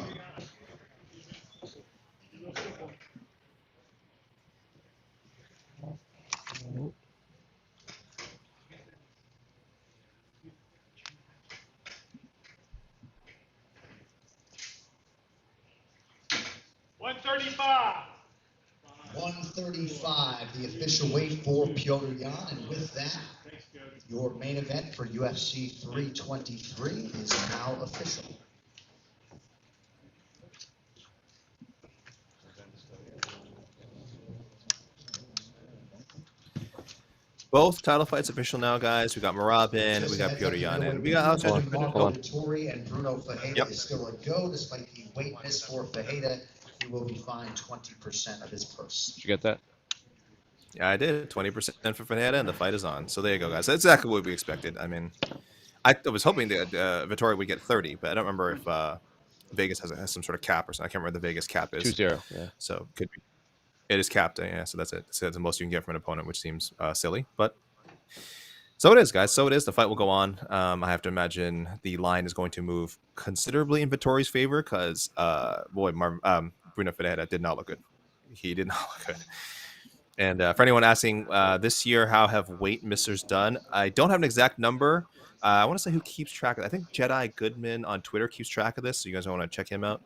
$135, the official weight for Petr Yan, and with that, your main event for UFC 323 is now official. Both title fights official now, guys. We got Merab in, we got Petr Yan in, we got Hold on. And Bruno Ferreira is still a go, despite the weight miss for Ferreira. He will be fined 20% of his purse. Did you get that? Yeah, I did. 20% for Ferreira, and the fight is on. So there you go, guys. That's exactly what we expected. I mean, I was hoping that Vittori would get 30, but I don't remember if Vegas has some sort of cap or something. I can't remember what the Vegas cap is. 2-0, yeah. So could be. It is capped, yeah. So that's it. So that's the most you can get from an opponent, which seems silly, but so it is, guys. So it is. The fight will go on. I have to imagine the line is going to move considerably in Vittori's favor because, Bruno Ferreira did not look good. He did not look good. And for anyone asking, this year, how have weight missers done? I don't have an exact number. I want to say who keeps track of it. I think Jedi Goodman on Twitter keeps track of this, so you guys want to check him out.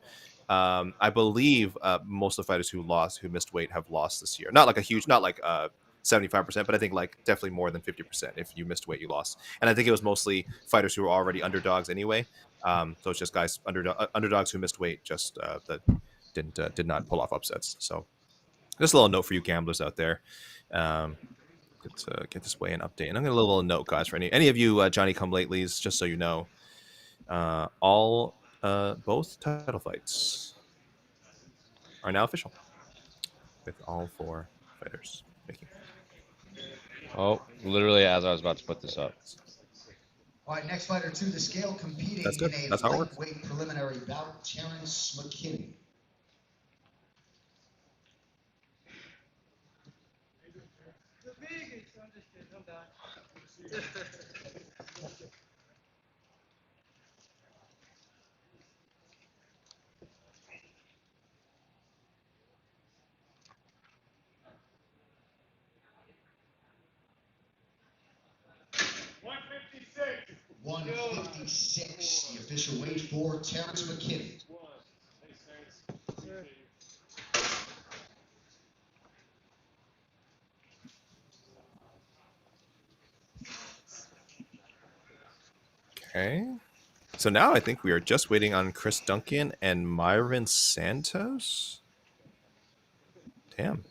I believe most of the fighters who missed weight have lost this year. Not like 75%, but I think like definitely more than 50%. If you missed weight, you lost. And I think it was mostly fighters who were already underdogs anyway. So it's just guys underdogs who missed weight, just that did not pull off upsets. So just a little note for you gamblers out there. Get this weigh-in update. And I'm going to leave a little note, guys, for any of you Johnny Come Latelys, just so you know, both title fights are now official with all 4 fighters making. Oh, literally as I was about to put this up. All right, next fighter to the scale, competing That's good. in a That's how it works. lightweight preliminary bout, Terrence McKinney. $156, the official weight for Terrence McKinney. Okay. So now I think we are just waiting on Chris Duncan and Myron Santos. Damn.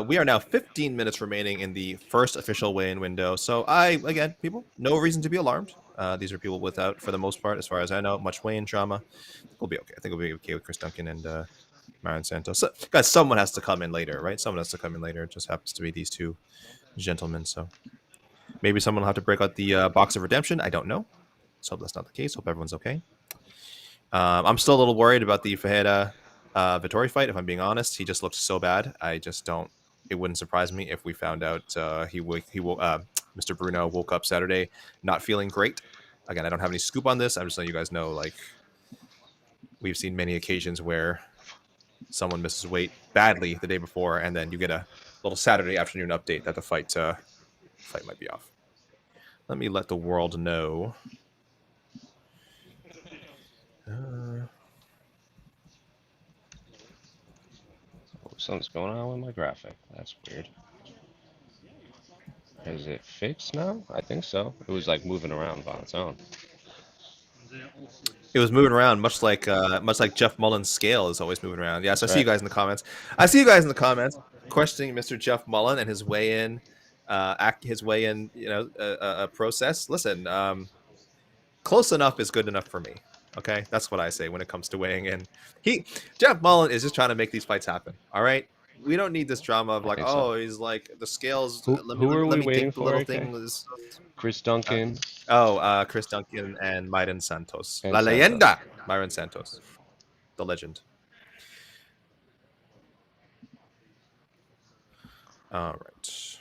We are now 15 minutes remaining in the first official weigh-in window. So again, people, no reason to be alarmed. These are people without, for the most part, as far as I know, much weigh-in drama. We'll be okay. I think we'll be okay with Chris Duncan and Myron Santos. So, guys, someone has to come in later, right? Someone has to come in later. It just happens to be these 2 gentlemen. So maybe someone will have to break out the box of redemption. I don't know. So that's not the case. Hope everyone's okay. I'm still a little worried about the Ferreira Vittori fight, if I'm being honest. He just looked so bad. I just don't. It wouldn't surprise me if we found out Mr. Bruno woke up Saturday not feeling great. Again, I don't have any scoop on this. I'm just letting you guys know, like, we've seen many occasions where someone misses weight badly the day before, and then you get a little Saturday afternoon update that the fight might be off. Let me let the world know. Something's going on with my graphic. That's weird. Is it fixed now? I think so. It was like moving around on its own. It was moving around, much like Jeff Mullen's scale is always moving around. Yes, I see you Right. guys in the comments. I see you guys in the comments questioning Mr. Jeff Mullen and his weigh-in, process. Listen, close enough is good enough for me. Okay, that's what I say when it comes to weighing in. Jeff Mullen is just trying to make these fights happen. All right, we don't need this drama of like, think so. oh, he's like the scales. Who are we waiting think the for, little AK? thing is. Chris Duncan. Chris Duncan and Myron Santos. And La Santos. leyenda, Myron Santos, the legend. All right.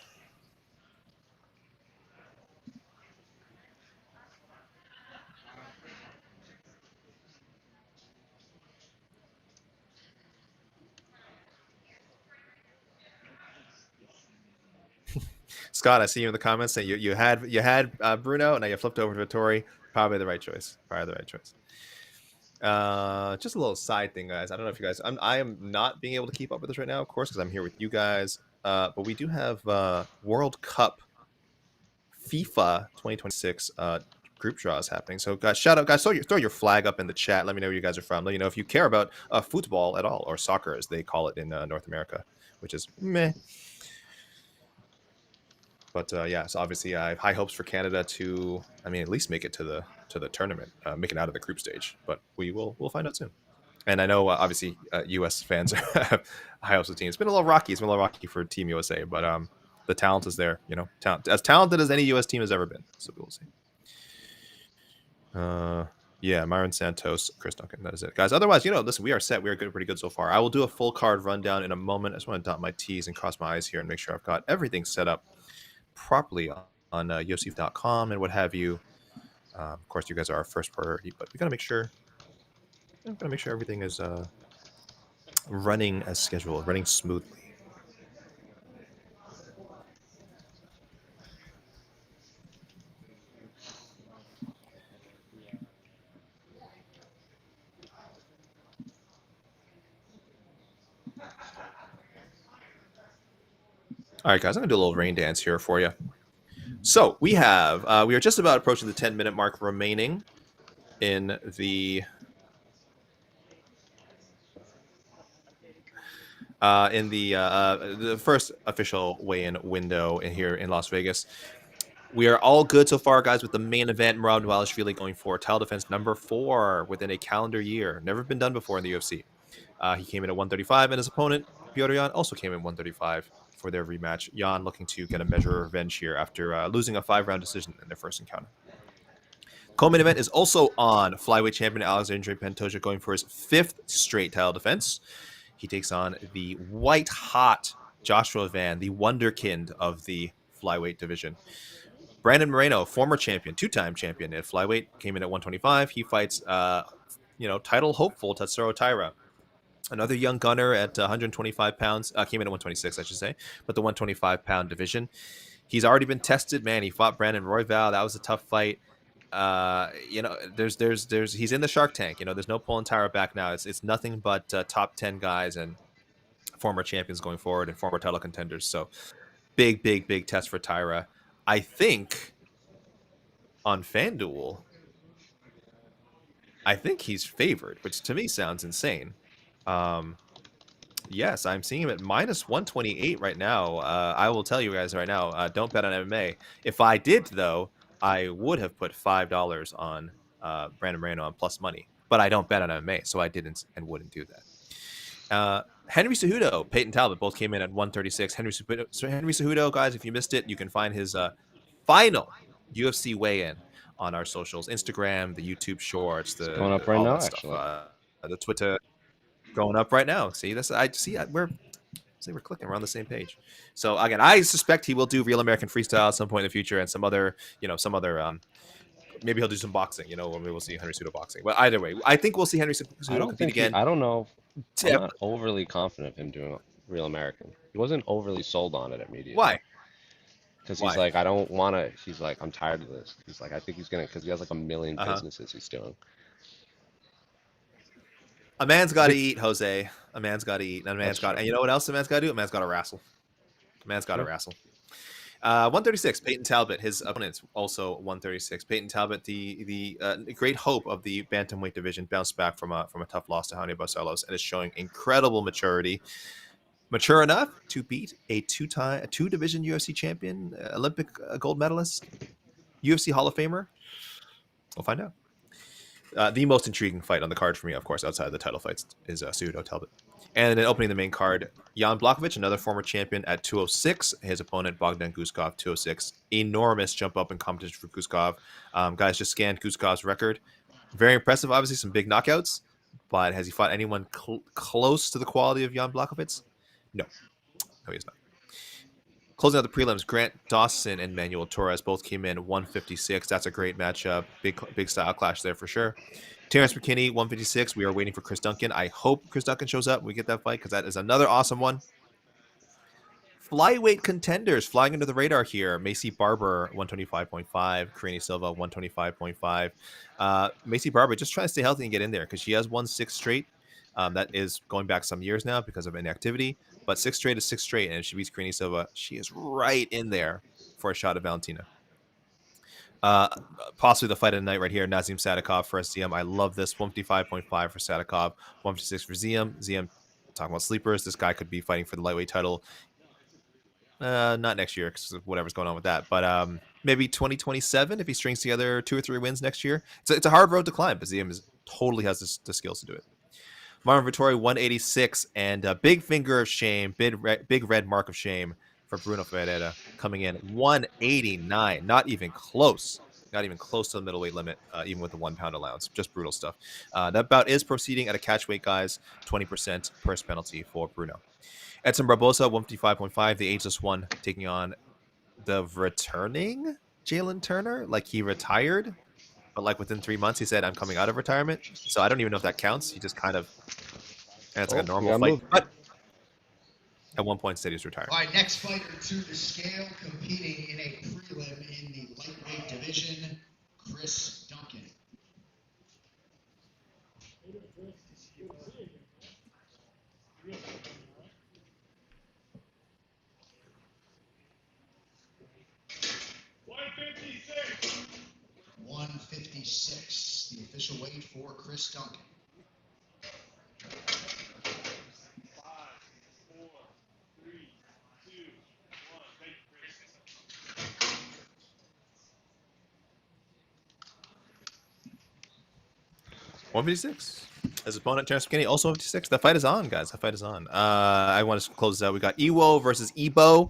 Scott, I see you in the comments saying you had Bruno, and now you flipped over to Vittori. Probably the right choice. Just a little side thing, guys. I don't know if you guys. I am not being able to keep up with this right now, of course, because I'm here with you guys. But we do have World Cup FIFA 2026 group draws happening. So, guys, shout out, guys. Throw your flag up in the chat. Let me know where you guys are from. Let me know if you care about football at all, or soccer as they call it in North America, which is meh. But yeah, so obviously I have high hopes for Canada to, at least make it to the tournament, make it out of the group stage. But we'll find out soon. And I know obviously U.S. fans have high hopes of the team. It's been a little rocky. For Team USA, but the talent is there. As talented as any U.S. team has ever been. So we'll see. Yeah, Myron Santos, Chris Duncan. That is it, guys. Otherwise, listen, we are set. We are pretty good so far. I will do a full card rundown in a moment. I just want to dot my T's and cross my I's here and make sure I've got everything set up properly on UFC.com and what have you. Of course, you guys are our first priority, but we gotta make sure everything is running as scheduled, running smoothly. All right, guys, I'm gonna do a little rain dance here for you. So we are just about approaching the 10-minute mark remaining in the first official weigh-in window here in Las Vegas. We are all good so far, guys, with the main event. Merab Dvalishvili going for title defense number 4 within a calendar year. Never been done before in the UFC. He came in at 135, and his opponent, Piotr Jan, also came in 135 for their rematch. Jan looking to get a measure of revenge here after losing a 5-round decision in their first encounter. Co-main event is also on. Flyweight champion Alexandre Pantoja going for his 5th straight title defense. He takes on the white-hot Joshua Van, the wonderkind of the flyweight division. Brandon Moreno, former champion, 2-time champion at flyweight, came in at 125. He fights, title hopeful Tatsuro Taira. Another young gunner at 125 pounds, came in at 126, I should say, but the 125-pound division. He's already been tested, man. He fought Brandon Royval. That was a tough fight. He's in the Shark Tank. There's no pulling Taira back now. It's nothing but top 10 guys and former champions going forward and former title contenders. So big test for Taira. I think on FanDuel, I think he's favored, which to me sounds insane. Yes, I'm seeing him at minus 128 right now. I will tell you guys right now, don't bet on MMA. If I did, though, I would have put $5 on Brandon Moreno on plus money. But I don't bet on MMA, so I didn't and wouldn't do that. Henry Cejudo, Peyton Talbot both came in at 136. Henry Cejudo, guys, if you missed it, you can find his final UFC weigh-in on our socials, Instagram, the YouTube Shorts, the going up right all now, that stuff, actually. the Twitter going up right now. See this? We're clicking. We're on the same page. So again, I suspect he will do Real American Freestyle at some point in the future, and some other. Maybe he'll do some boxing. Or maybe we'll see Henry Cejudo boxing. But either way, I think we'll see Henry Cejudo compete again. I don't know I'm not overly confident of him doing Real American. He wasn't overly sold on it immediately. Why? Because Why? he's like, I don't want to. He's like, I'm tired of this. He's like, I think he's gonna, because he has like a million Uh-huh. businesses he's doing. A man's got to eat, Jose. A man's got to eat. And a man's That's got. true. And you know what else a man's got to do? A man's got to wrestle. A man's got to True. wrestle. 136. Peyton Talbot. His opponent's also 136. Peyton Talbot, the great hope of the bantamweight division, bounced back from a tough loss to Jaime Barcelos and is showing incredible maturity. Mature enough to beat a two-division UFC champion, Olympic gold medalist, UFC Hall of Famer. We'll find out. The most intriguing fight on the card for me, of course, outside of the title fights, is Cejudo Talbot. And then opening the main card, Jan Blachowicz, another former champion at 206. His opponent, Bogdan Guskov, 206. Enormous jump up in competition for Guskov. Guys, just scanned Guskov's record. Very impressive, obviously, some big knockouts. But has he fought anyone close to the quality of Jan Blachowicz? No. No, he's not. Closing out the prelims, Grant Dawson and Manuel Torres both came in 156. That's a great matchup. Big style clash there for sure. Terrence McKinney, 156. We are waiting for Chris Duncan. I hope Chris Duncan shows up when we get that fight because that is another awesome one. Flyweight contenders flying under the radar here. Macy Barber, 125.5. Karine Silva, 125.5. Macy Barber just trying to stay healthy and get in there because she has won 6 straight. That is going back some years now because of inactivity. But 6 straight is 6 straight. And if she beats Karine Silva, she is right in there for a shot at Valentina. Possibly the fight of the night right here. Nazim Sadikov for SZM. I love this. 155.5 for Sadikov. 156 for ZM. ZM, talking about sleepers. This guy could be fighting for the lightweight title. Not next year because whatever's going on with that. But maybe 2027 if he strings together 2 or 3 wins next year. It's a hard road to climb, but ZM totally has the skills to do it. Marvin Vettori, 186, and big finger of shame, big red mark of shame for Bruno Ferreira, coming in 189. Not even close to the middleweight limit, even with the 1 pound allowance. Just brutal stuff. That bout is proceeding at a catchweight, guys. 20% purse penalty for Bruno. Edson Barbosa, 155.5, the ageless one, taking on the returning Jalen Turner. Like he retired, but like within 3 months, he said, I'm coming out of retirement. So I don't even know if that counts. He just kind of, and it's like a normal fight. But at one point, said he's retired. All right, next fighter to the scale, competing in a prelim in the lightweight division, Chris Duncan. .156, the official weight for Chris Duncan. 156. His opponent, Terrence McKinney, also 156. The fight is on, guys. The fight is on. I want to close this out. We got Iwo versus Ebo.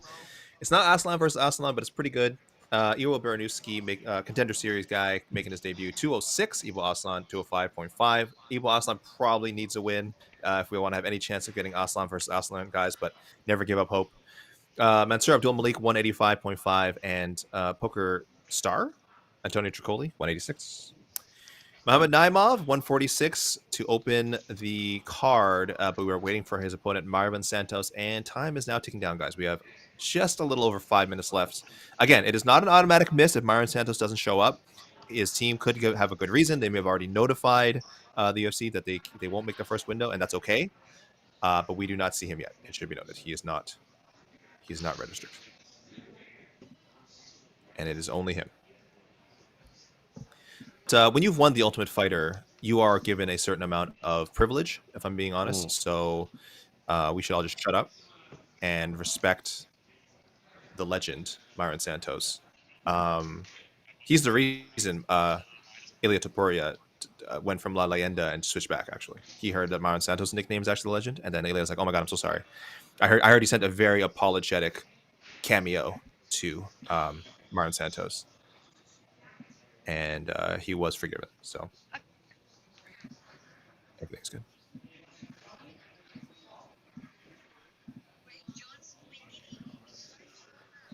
It's not Aslan versus Aslan, but it's pretty good. Iwo Baranuski, contender series guy, making his debut. 206. Iwo Aslan, 205.5. Iwo Aslan probably needs a win if we want to have any chance of getting Aslan versus Aslan, guys, but never give up hope. Mansour Abdul Malik, 185.5. And Poker Star, Antonio Tricoli, 186. Mohamed Naimov, 146 to open the card, but we were waiting for his opponent, Marvin Santos, and time is now ticking down, guys. We have just a little over 5 minutes left. Again, it is not an automatic miss if Marvin Santos doesn't show up. His team could have a good reason. They may have already notified the UFC that they won't make the first window, and that's okay. But we do not see him yet. It should be noted. He is not registered. And it is only him. When you've won the Ultimate Fighter, you are given a certain amount of privilege, if I'm being honest. So we should all just shut up and respect the legend, Myron Santos. He's the reason Ilia Topuria went from La Leyenda and switched back, actually. He heard that Myron Santos' nickname is actually the legend, and then Ilia was like, oh my God, I'm so sorry. I heard he sent a very apologetic cameo to Myron Santos. And he was forgiven, so everything's good.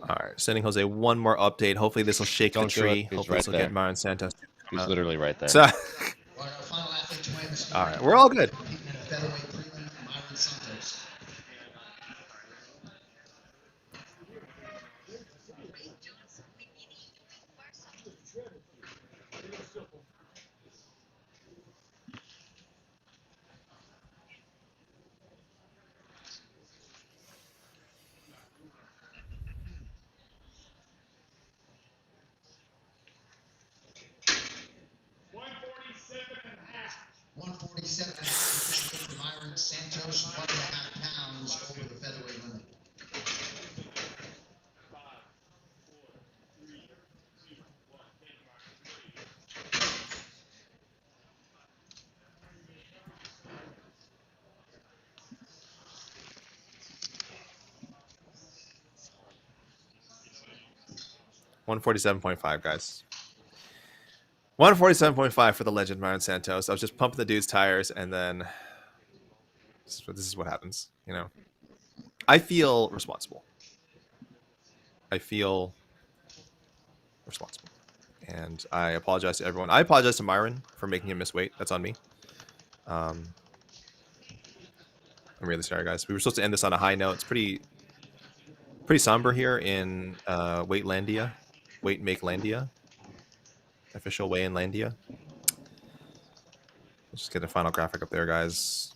All right, sending Jose one more update. Hopefully this will shake the tree. Hopefully this will get Myron Santos. He's literally right there. So, all right, we're all good. 147.5 for Myron Santos, 1.5 pounds over the featherweight limit. $147.5, guys. 147.5 for the legend Myron Santos. I was just pumping the dude's tires, and then this is what happens. You know, I feel responsible. And I apologize to everyone. I apologize to Myron for making him miss weight. That's on me. I'm really sorry, guys. We were supposed to end this on a high note. It's pretty somber here in Weightlandia, Weight Make Landia, official weigh in Landia. Let's just get the final graphic up there, guys.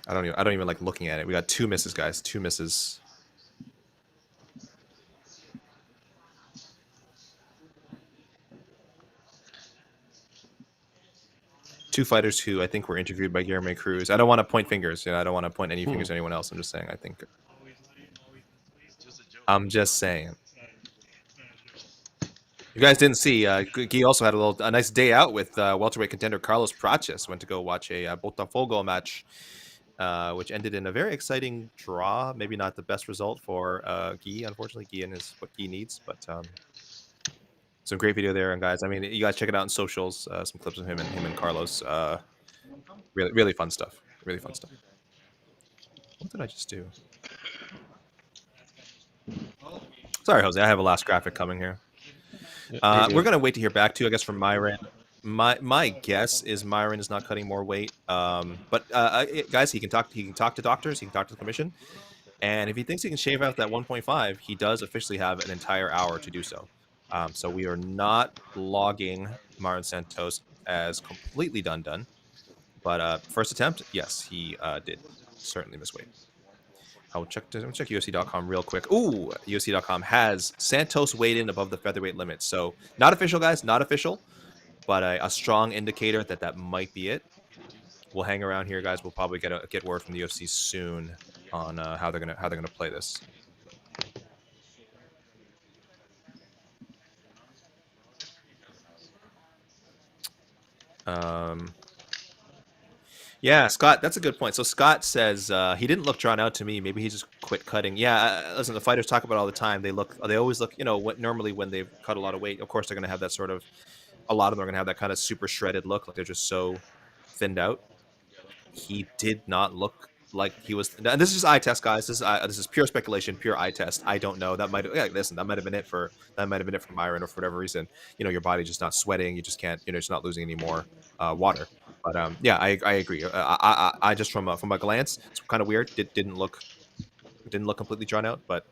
I don't even like looking at it. We got 2 misses, guys. 2 misses. Two fighters who I think were interviewed by Guillermo Cruz. I don't want to point fingers. You know, I don't want to point any fingers at anyone else. I'm just saying. I'm just saying. You guys didn't see. Guy also had a nice day out with welterweight contender Carlos Praches. Went to go watch a Botafogo match, which ended in a very exciting draw. Maybe not the best result for Guy. Unfortunately, Guy is what Guy needs, but. Some great video there, and guys, I mean, you guys check it out on socials. Some clips of him and Carlos. Really fun stuff. Really fun stuff. What did I just do? Sorry, Jose. I have a last graphic coming here. We're gonna wait to hear back too, I guess, from Myron. My guess is Myron is not cutting more weight. But guys, he can talk to doctors. He can talk to the commission. And if he thinks he can shave out that 1.5, he does officially have an entire hour to do so. So we are not logging Myron Santos as completely done. But first attempt, yes, he did certainly miss weight. I'll check UFC.com real quick. Ooh, UFC.com has Santos weighed in above the featherweight limit. So not official, guys, not official, but a strong indicator that might be it. We'll hang around here, guys. We'll probably get word from the UFC soon on how they're gonna play this. Yeah, Scott, that's a good point. So Scott says he didn't look drawn out to me. Maybe he just quit cutting. Yeah, listen, the fighters talk about it all the time. They always look, you know, normally when they've cut a lot of weight, of course they're going to have that sort of, a lot of them are going to have that kind of super shredded look, like they're just so thinned out. He did not look like he was, and this is eye test, guys. This is pure speculation, pure eye test. I don't know. That might have been it for Myron, or for whatever reason, you know, your body's just not sweating. You just can't, you know, it's not losing any more water. But yeah, I agree. I just from a glance, it's kind of weird. It didn't look completely drawn out, but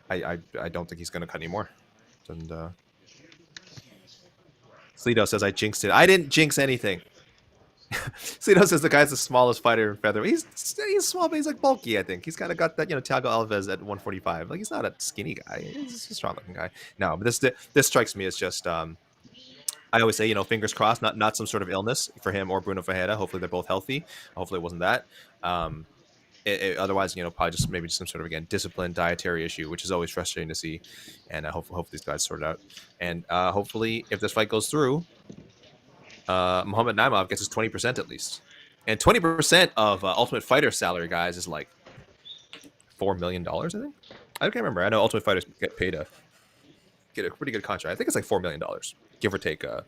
I don't think he's going to cut anymore. And Sleeto says I jinxed it. I didn't jinx anything. Sleeto says the guy's the smallest fighter in featherweight. He's small, but he's like bulky. I think he's kind of got that, you know, Thiago Alves at 145. Like, he's not a skinny guy. He's a strong looking guy. No, but this strikes me as just I always say, you know, fingers crossed, not some sort of illness for him or Bruno Ferreira. Hopefully they're both healthy. Hopefully it wasn't that. Otherwise, you know, probably just maybe some sort of, again, discipline, dietary issue, which is always frustrating to see. And I hope these guys sort it out. And hopefully, if this fight goes through, Muhammad Naimov gets his 20% at least. And 20% of Ultimate Fighter salary, guys, is like $4 million, I think. I can't remember. I know Ultimate Fighters get paid get a pretty good contract. I think it's like $4 million, give or take a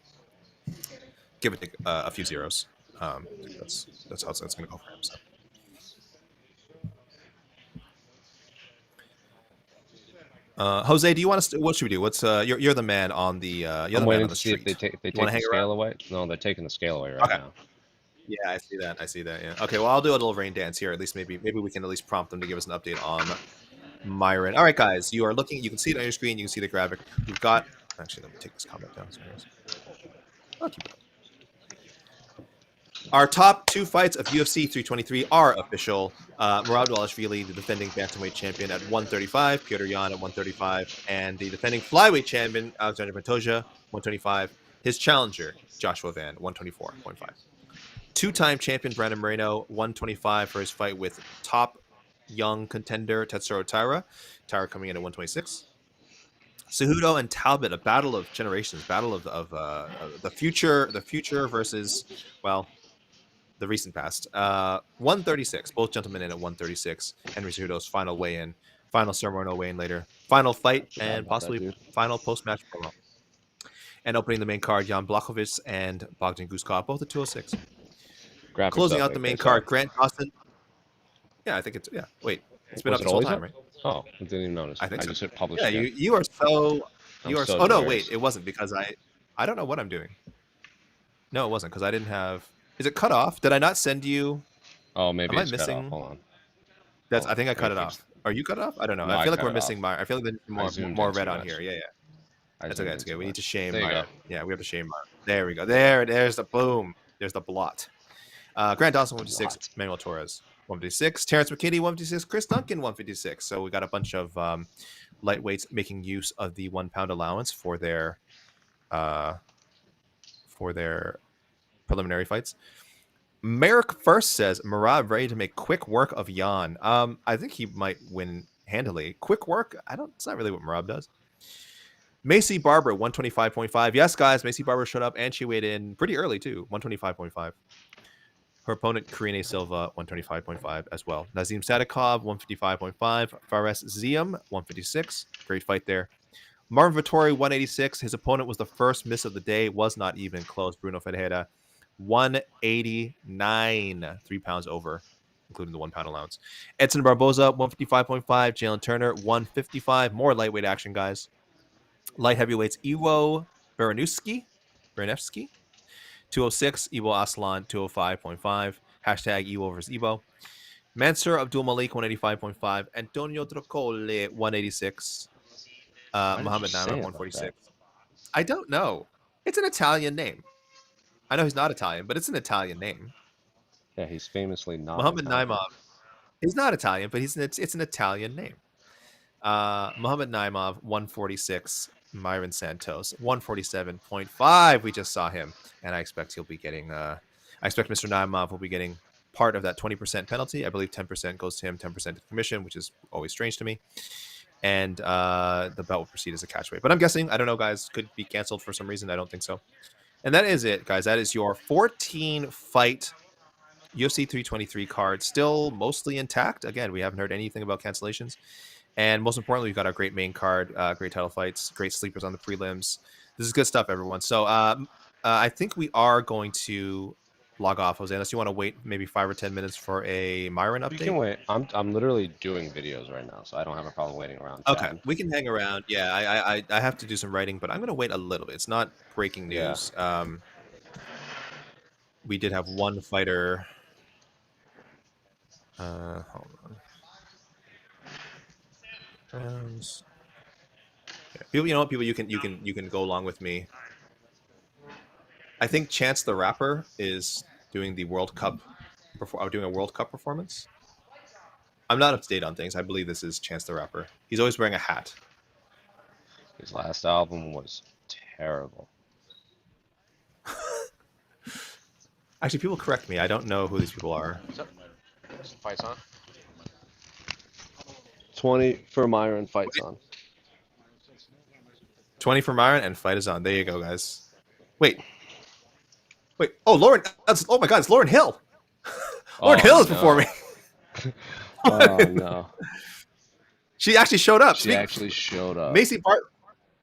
few zeros. That's how it's going to go for him. So. Jose, do you want to? What should we do? What's you're the man on the. I'm waiting to see if they take the scale away. No, they're taking the scale away right now. Yeah, I see that. Yeah. Okay. Well, I'll do a little rain dance here. At least maybe we can at least prompt them to give us an update on Myron. All right, guys, you are looking. You can see it on your screen. You can see the graphic. We've got. Actually, let me take this comment down. I'll keep it. Our top 2 fights of UFC 323 are official. Murad Dvalishvili, the defending bantamweight champion, at 135. Petr Yan at 135. And the defending flyweight champion, Alexander Pantoja, 125. His challenger, Joshua Van, 124.5. Two-time champion Brandon Moreno, 125 for his fight with top young contender Tetsuro Taira. Taira coming in at 126. Cejudo and Talbot, a battle of generations, battle of the future versus, well, the recent past. 136, both gentlemen in at 136. Henry Cejudo's final weigh-in, final ceremonial weigh-in later, final fight, Forgot and about that, possibly dude. final post-match promo. And opening the main card, Jan Blachowicz and Bogdan Guskov, both at 206. Graphics Closing out the update, main okay, sorry. card, Grant Dawson. Yeah, I think it's Wait, it's been Was up it this whole always time, up? right? Oh, I didn't even notice. I think I so. just hit publish Yeah, again. you are so I'm so Oh no, curious. wait, it wasn't because I don't know what I'm doing. No, it wasn't because I didn't have. Is it cut off? Did I not send you? Oh, maybe Am I it's cut off. missing? Hold on. That's. Hold I on. think I Let me cut it fix off. Are you cut it off? I don't know. No, I I feel like cut we're it missing off. Myron. I feel like there's I zoomed more in red too on much. here. Yeah, yeah. I It's zoomed okay. in It's okay. too We need much. to shame There you Myron. go. Yeah, we have to shame Myron. There we go. There's the boom. There's the blot. Grant Dawson 156, What? Manuel Torres 156, Terrence McKinney 156, Chris Duncan 156. So we got a bunch of lightweights making use of the 1 pound allowance for their preliminary fights. Merrick first says Murad ready to make quick work of Jan. I think he might win handily. Quick work? It's not really what Murad does. Macy Barber 125.5. Yes, guys, Macy Barber showed up and she weighed in pretty early too. 125.5. Her opponent, Karine Silva, 125.5 as well. Nazim Sadikov, 155.5. Fares Ziam, 156. Great fight there. Marvin Vittori, 186. His opponent was the first miss of the day. Was not even close. Bruno Ferreira, 189. 3 pounds over, including the 1 pound allowance. Edson Barboza, 155.5. Jalen Turner, 155. More lightweight action, guys. Light heavyweights, Iwo Baranewski, 206, Iwo Aslan, 205.5. Hashtag Iwo versus Iwo. Mansur Abdul Malik, 185.5. Antonio Trocole, 186. Why did Muhammad you Naimov, say it like 146. I don't know. It's an Italian name. I know he's not Italian, but it's an Italian name. Yeah, he's famously not Muhammad Italian. Naimov. He's not Italian, but it's an Italian name. Muhammad Naimov, 146. Myron Santos, 147.5. We just saw him, and I expect he'll be getting. I expect Mr. Naimov will be getting part of that 20% penalty. I believe 10% goes to him, 10% to the commission, which is always strange to me. And the belt will proceed as a catchweight. But I'm guessing, I don't know, guys, could be canceled for some reason. I don't think so. And that is it, guys. That is your 14-fight UFC 323 card, still mostly intact. Again, we haven't heard anything about cancellations. And most importantly, we've got our great main card, great title fights, great sleepers on the prelims. This is good stuff, everyone. So I think we are going to log off, Jose, unless you want to wait maybe 5 or 10 minutes for a Myron update. You can wait. I'm literally doing videos right now, so I don't have a problem waiting around. Okay, chatting. we can hang around. Yeah, I have to do some writing, but I'm going to wait a little bit. It's not breaking news. Yeah. We did have one fighter. Hold on. People, you know what? People, you can go along with me. I think Chance the Rapper is doing the World Cup. Doing a World Cup performance. I'm not up to date on things. I believe this is Chance the Rapper. He's always wearing a hat. His last album was terrible. Actually, people correct me. I don't know who these people are. What's up? Fights on. 20 for Myron. Fights on. 20 for Myron and fight is on. There you go, guys. Wait. Oh, Lauren. Oh my God, it's Lauren Hill. Lauren Hill is performing. Oh no. She actually showed up. She actually showed up.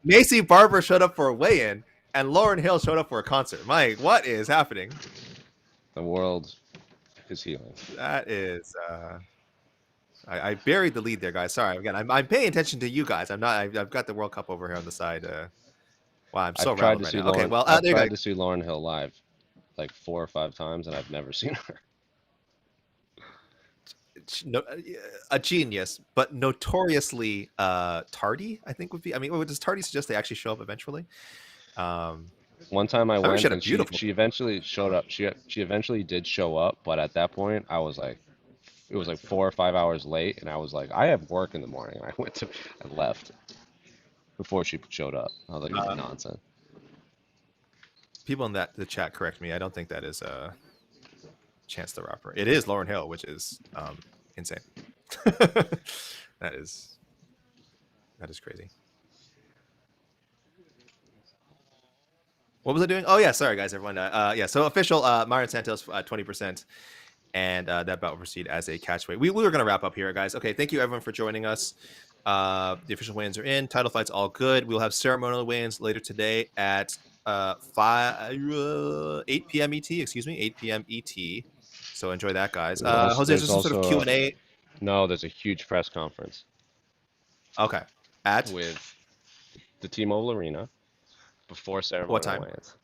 Macy Barber showed up for a weigh-in, and Lauren Hill showed up for a concert. Mike, what is happening? The world is healing. That is. I buried the lead there, guys. Sorry. Again, I'm paying attention to you guys. I'm not. I've got the World Cup over here on the side. Wow, I'm so I've tried rattled to right see now. Lauren, Okay, well, I've there you tried go. to see Lauren Hill live like 4 or 5 times, and I've never seen her. A genius, but notoriously tardy, I think would be. I mean, does tardy suggest they actually show up eventually? One time I went, she had a and beautiful. she eventually showed up. She eventually did show up, but at that point, I was like, it was like 4 or 5 hours late, and I was like, I have work in the morning. I left before she showed up. I was like, this is nonsense. People in the chat correct me. I don't think that is Chance the Rapper. It is Lauryn Hill, which is insane. that is crazy. What was I doing? Oh yeah, sorry guys, everyone. Yeah, so official Myron Santos 20%, and that bout will proceed as a catchweight. We were gonna wrap up here, guys. Okay, thank you everyone for joining us. The official weigh-ins are in. Title fights all good. We'll have ceremonial weigh-ins later today at 8 p.m. ET. Excuse me, 8 p.m. ET. So enjoy that, guys. Jose, is there some sort of Q&A? No, there's a huge press conference. Okay. At? With the T-Mobile Arena before ceremonial what time? weigh-ins.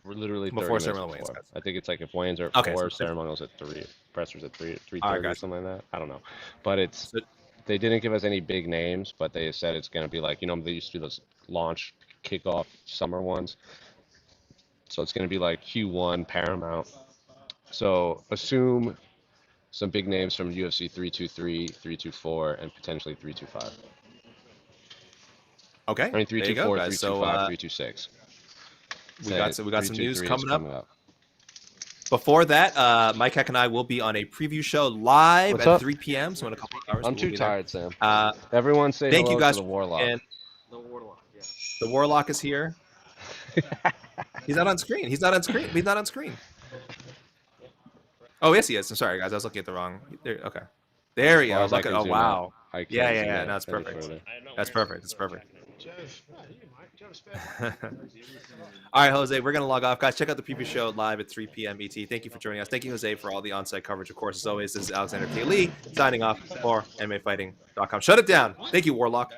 We're literally before 30 ceremonial minutes weigh-ins. before. I think it's like if weigh-ins are at Okay, 4, so ceremonial's at 3. Pressers at 3:30 right, or something like that. I don't know. But it's they didn't give us any big names, but they said it's going to be like, they used to do those launch kickoff summer ones. So it's going to be like Q1, Paramount. So assume some big names from UFC 323, 324, and potentially 325. Okay. I mean 324, 325, 326. We got some news coming up. up. Before that, Mike Heck and I will be on a preview show live at 3 p.m. So in a couple of hours. I'm too tired, Sam. There. Everyone say thank hello you guys to the Warlock. The Warlock, yeah. The Warlock is here. He's not on screen. He's not on screen. Oh, yes, he is. I'm sorry, guys. I was looking at the wrong. There, okay. There he is. Look at, oh, wow. Yeah. No, it's perfect. That's perfect. It's perfect. All right, Jose, we're going to log off. Guys, check out the preview show live at 3 p.m. ET. Thank you for joining us. Thank you, Jose, for all the on-site coverage. Of course, as always, this is Alexander K. Lee signing off for MMAfighting.com. Shut it down. Thank you, Warlock.